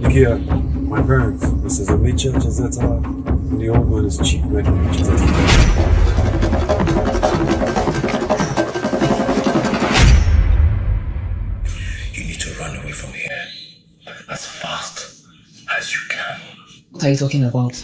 Look here, my parents, Mrs. Amicha Chazeta, and the old one is Chief Medical Chazeta. What are you talking about?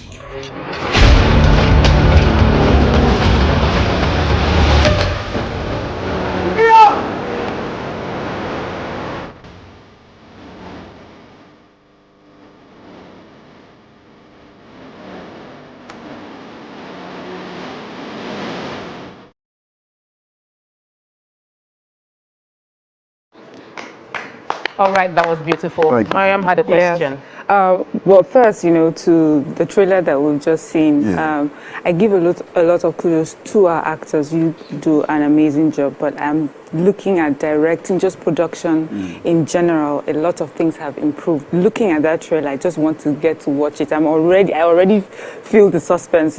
All right, that was beautiful. Mariam had a question. Well, first, to the trailer that we've just seen, I give a lot of kudos to our actors. You do an amazing job, but I'm looking at directing, just production in general. A lot of things have improved. Looking at that trailer, I just want to get to watch it. I already feel the suspense,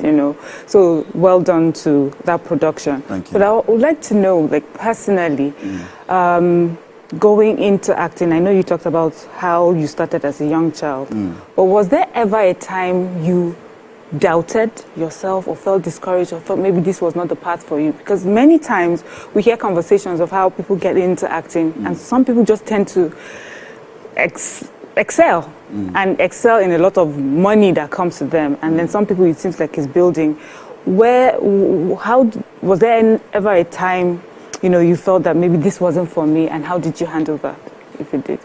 So well done to that production. Thank you. But I would like to know, like personally, going into acting, I know you talked about how you started as a young child, but was there ever a time you doubted yourself or felt discouraged or thought maybe this was not the path for you? Because many times we hear conversations of how people get into acting and some people just tend to excel and excel in a lot of money that comes to them, and then some people it seems like it's building. How was there ever a time you felt that maybe this wasn't for me, and how did you handle that, if you did?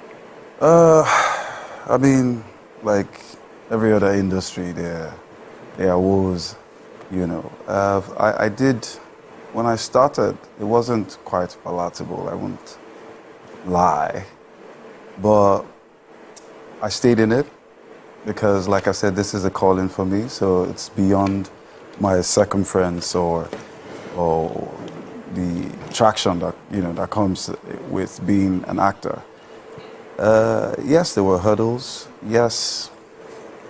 I mean, like every other industry, there are woes, I did, when I started, it wasn't quite palatable, I won't lie. But I stayed in it because, like I said, this is a calling for me, so it's beyond my circumference or the traction that that comes with being an actor. Yes, there were hurdles. Yes,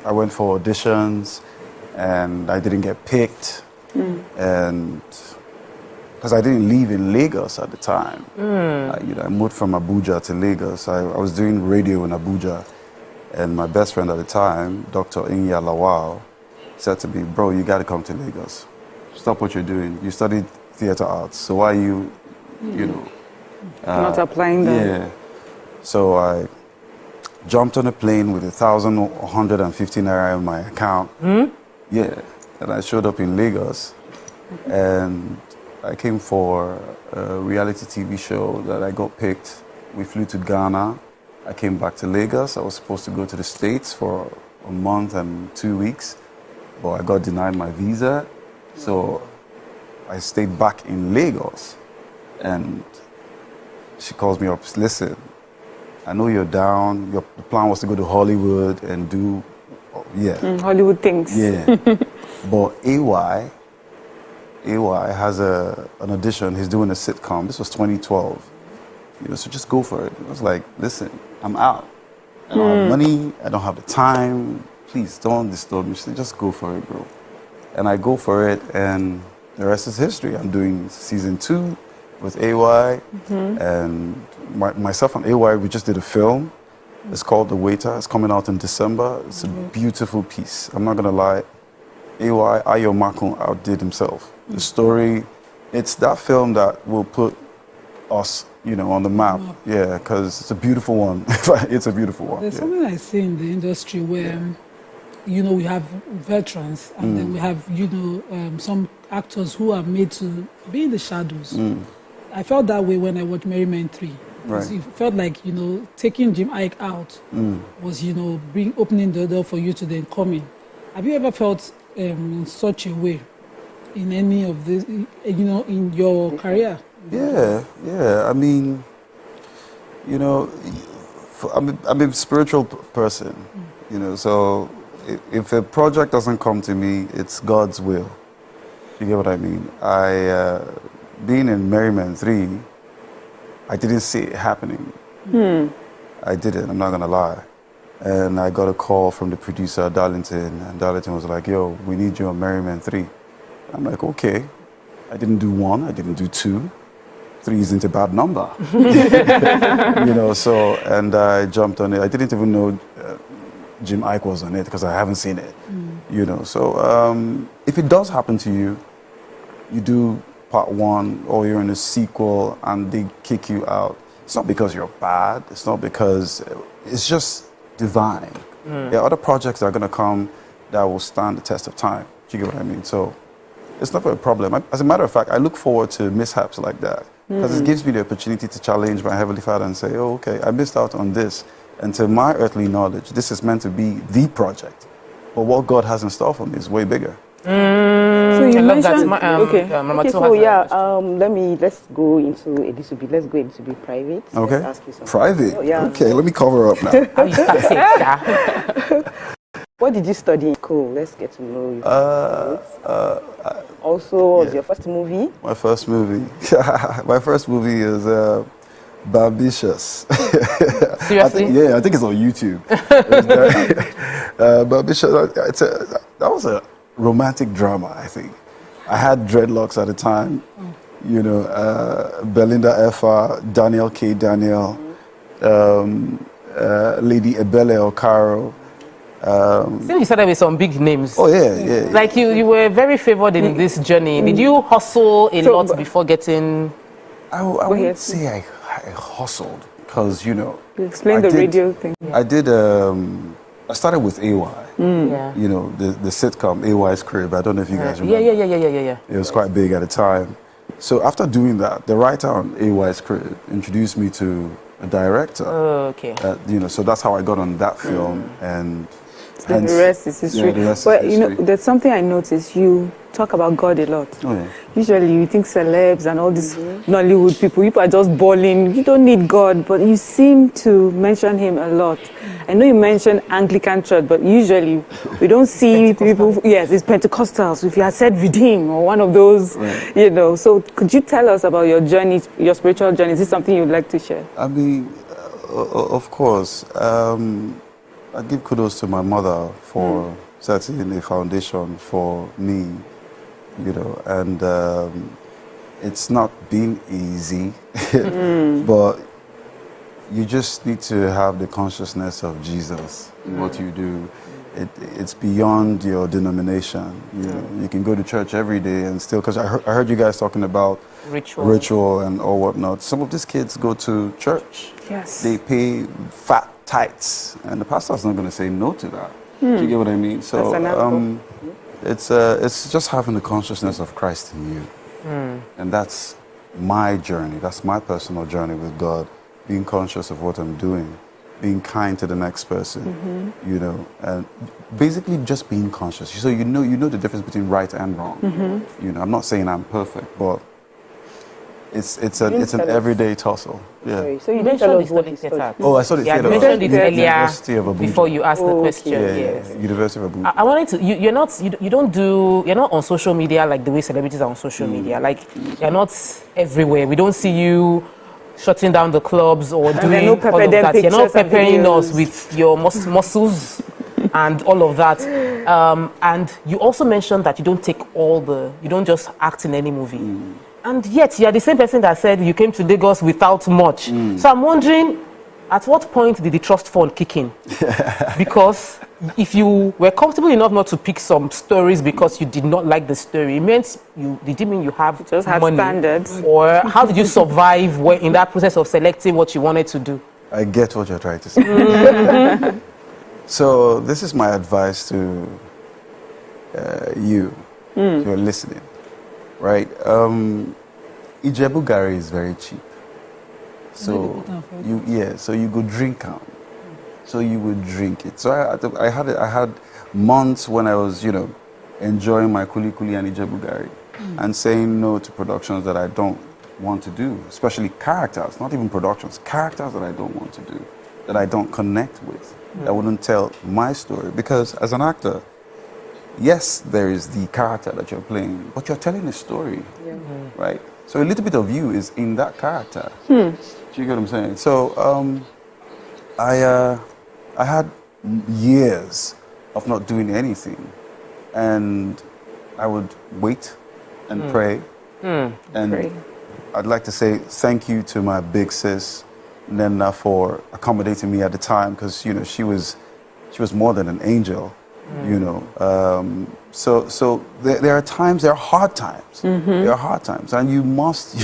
I went for auditions and I didn't get picked, and because I didn't live in Lagos at the time. I moved from Abuja to Lagos. I was doing radio in Abuja, and my best friend at the time, Dr. Inya Lawal, said to me, "Bro, you got to come to Lagos. Stop what you're doing. You studied theater arts, so why you not applying that?" Yeah. So I jumped on a plane with 1,150 naira in my account. Yeah, and I showed up in Lagos, and I came for a reality TV show that I got picked. We flew to Ghana. I came back to Lagos. I was supposed to go to the States for a month and 2 weeks, but I got denied my visa, so I stayed back in Lagos, and she calls me up, "Listen, I know you're down. Your plan was to go to Hollywood and do, Hollywood things." Yeah, but AY has an audition. He's doing a sitcom. This was 2012. So just go for it. I was like, "Listen, I'm out. I don't have money. I don't have the time. Please don't disturb me." She said, "Just go for it, bro." And I go for it, and the rest is history. I'm doing season 2 with AY, and myself and AY, we just did a film. It's called The Waiter. It's coming out in December. It's a beautiful piece. I'm not gonna lie. AY, Ayo Makun outdid himself. The story, it's that film that will put us, on the map. Yeah, because it's a beautiful one. It's a beautiful one. There's something I see in the industry where, we have veterans, and then we have, some actors who are made to be in the shadows. I felt that way when I watched Merry Men 3. Right. It felt like, taking Jim Ike out was, opening the door for you to then come in. Have you ever felt in such a way in any of this, in your career? Yeah. I mean, I'm a spiritual person, so if a project doesn't come to me, it's God's will. You get what I mean? Being in Merry Men 3, I didn't see it happening. I didn't, I'm not going to lie. And I got a call from the producer, Darlington, and Darlington was like, "Yo, we need you on Merry Men 3. I'm like, "Okay." I didn't do 1, I didn't do 2. 3 isn't a bad number. And I jumped on it. I didn't even know Jim Ike was on it because I haven't seen it. So if it does happen to you, you do part 1 or you're in a sequel and they kick you out. It's not because you're bad. It's not because, it's just divine. There are other projects that are going to come that will stand the test of time. Do you get what I mean? So it's not a problem. As a matter of fact, I look forward to mishaps like that because it gives me the opportunity to challenge my Heavenly Father and say, oh, okay, I missed out on this. And to my earthly knowledge, this is meant to be the project. But what God has in store for me is way bigger. So you mentioned let's go into a little bit. Let's go into be private. Okay. Let's ask you something. Private. Oh, yeah. Okay, let me cover up now. What did you study in school? Let's get to know you. Also, what was your first movie? My first movie. My first movie is Bambitious. Seriously? I think it's on YouTube. Bambitious. That was a romantic drama, I think. I had dreadlocks at the time. You know, Belinda Effa, Daniel K. Daniel, Lady Ebele Okaro. Since you started with some big names. Oh, yeah. Like you were very favored in this journey. Did you hustle a lot before getting... I wouldn't say I hustled because, you know... You explained the radio thing. I did... I started with AY. Yeah. You know, the sitcom AY's Crib. I don't know if you guys remember. Yeah. It was quite big at the time. So after doing that, the writer on AY's Crib introduced me to a director. Oh, okay. You know, so that's how I got on that film, and the rest is history. Yeah, the rest but is you know, history. there's something I noticed. You talk about God a lot. Oh, yeah. Usually, you think celebs and all these Nollywood people are just balling. You don't need God, but you seem to mention Him a lot. I know you mentioned Anglican Church, but usually we don't see people. Yes, it's Pentecostals. If you had said Redeem or one of those, you know. So, could you tell us about your journey, your spiritual journey? Is this something you'd like to share? I mean, of course. I give kudos to my mother for setting a foundation for me, you know, and it's not been easy, but you just need to have the consciousness of Jesus in what you do. It's beyond your denomination. You know, you can go to church every day and still, because I heard you guys talking about ritual and all whatnot. Some of these kids go to church. Yes. They pay fat tithes, and the pastor's not going to say no to that. Do you get what I mean? So it's just having the consciousness of Christ in you, and that's my journey. That's my personal journey with God. Being conscious of what I'm doing, being kind to the next person, you know, and basically just being conscious. So you know the difference between right and wrong. You know, I'm not saying I'm perfect, but it's an everyday tussle. Yeah. Sorry, so you mentioned the theater. Oh, I studied theater. You mentioned it earlier University of Abuja. before you asked the question. Yeah, University of Abuja. I wanted to. You're not on social media like the way celebrities are on social media. Like you're not everywhere. We don't see you shutting down the clubs or doing all of that. You're not peppering us with your muscles and all of that. And you also mentioned that you don't just act in any movie. And yet you're the same person that said you came to Lagos without much. So I'm wondering, at what point did the trust fund kick in? Because if you were comfortable enough not to pick some stories because you did not like the story, it didn't mean you have just had money. Standards. Or how did you survive in that process of selecting what you wanted to do? I get what you're trying to say. So this is my advice to you, if you're listening, right? Ijebu Gari is very cheap. So you go drink them. So you would drink it. So I had months when I was, you know, enjoying my kuli kuli and Ijebu Gari and saying no to productions that I don't want to do, especially characters, not even productions, characters that I don't want to do, that I don't connect with, that wouldn't tell my story. Because as an actor, yes, there is the character that you're playing, but you're telling a story, right? So a little bit of you is in that character. Do you get what I'm saying? So I had years of not doing anything, and I would wait and pray. And I'd like to say thank you to my big sis, Nenna, for accommodating me at the time, because, you know, she was more than an angel, you know. So there are times, there are hard times. There are hard times, and you must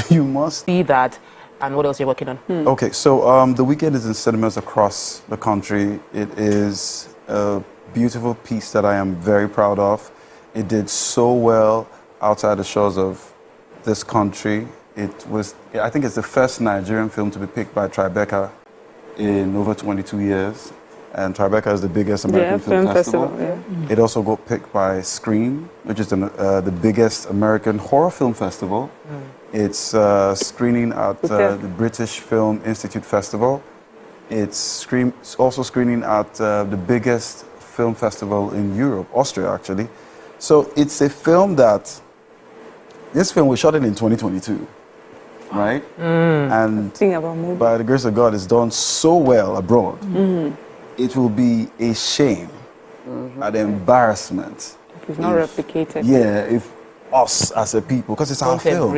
see that. And what else you're working on? Okay, so The Weekend is in cinemas across the country. It is a beautiful piece that I am very proud of. It did so well outside the shores of this country. I think it's the first Nigerian film to be picked by Tribeca in over 22 years. And Tribeca is the biggest American film festival. It also got picked by Scream, which is the biggest American horror film festival. It's screening at the British Film Institute Festival. It's also screening at the biggest film festival in Europe, Austria actually. So it's a film that, this film was shot in 2022, right? And by the grace of God, it's done so well abroad. It will be a shame, an embarrassment. If it's not replicated. Yeah, if us as a people, because it's our film.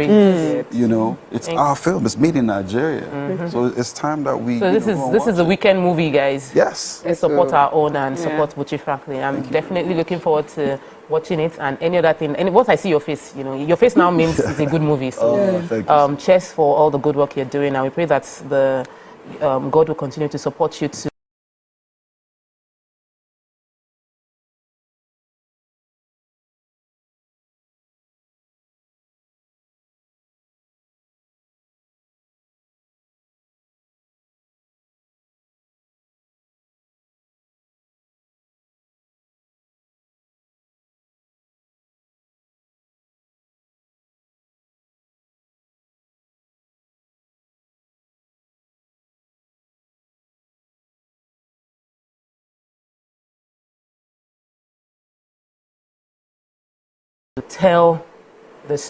You know, it's our film. It's made in Nigeria. So it's time that we. So this is a weekend movie, guys. Yes. Let's support our own and support Buchi Franklin. I'm definitely looking forward to watching it and any other thing. And once I see your face, you know, your face now means it's a good movie. So thank you. cheers for all the good work you're doing, and we pray that the God will continue to support you too. To tell this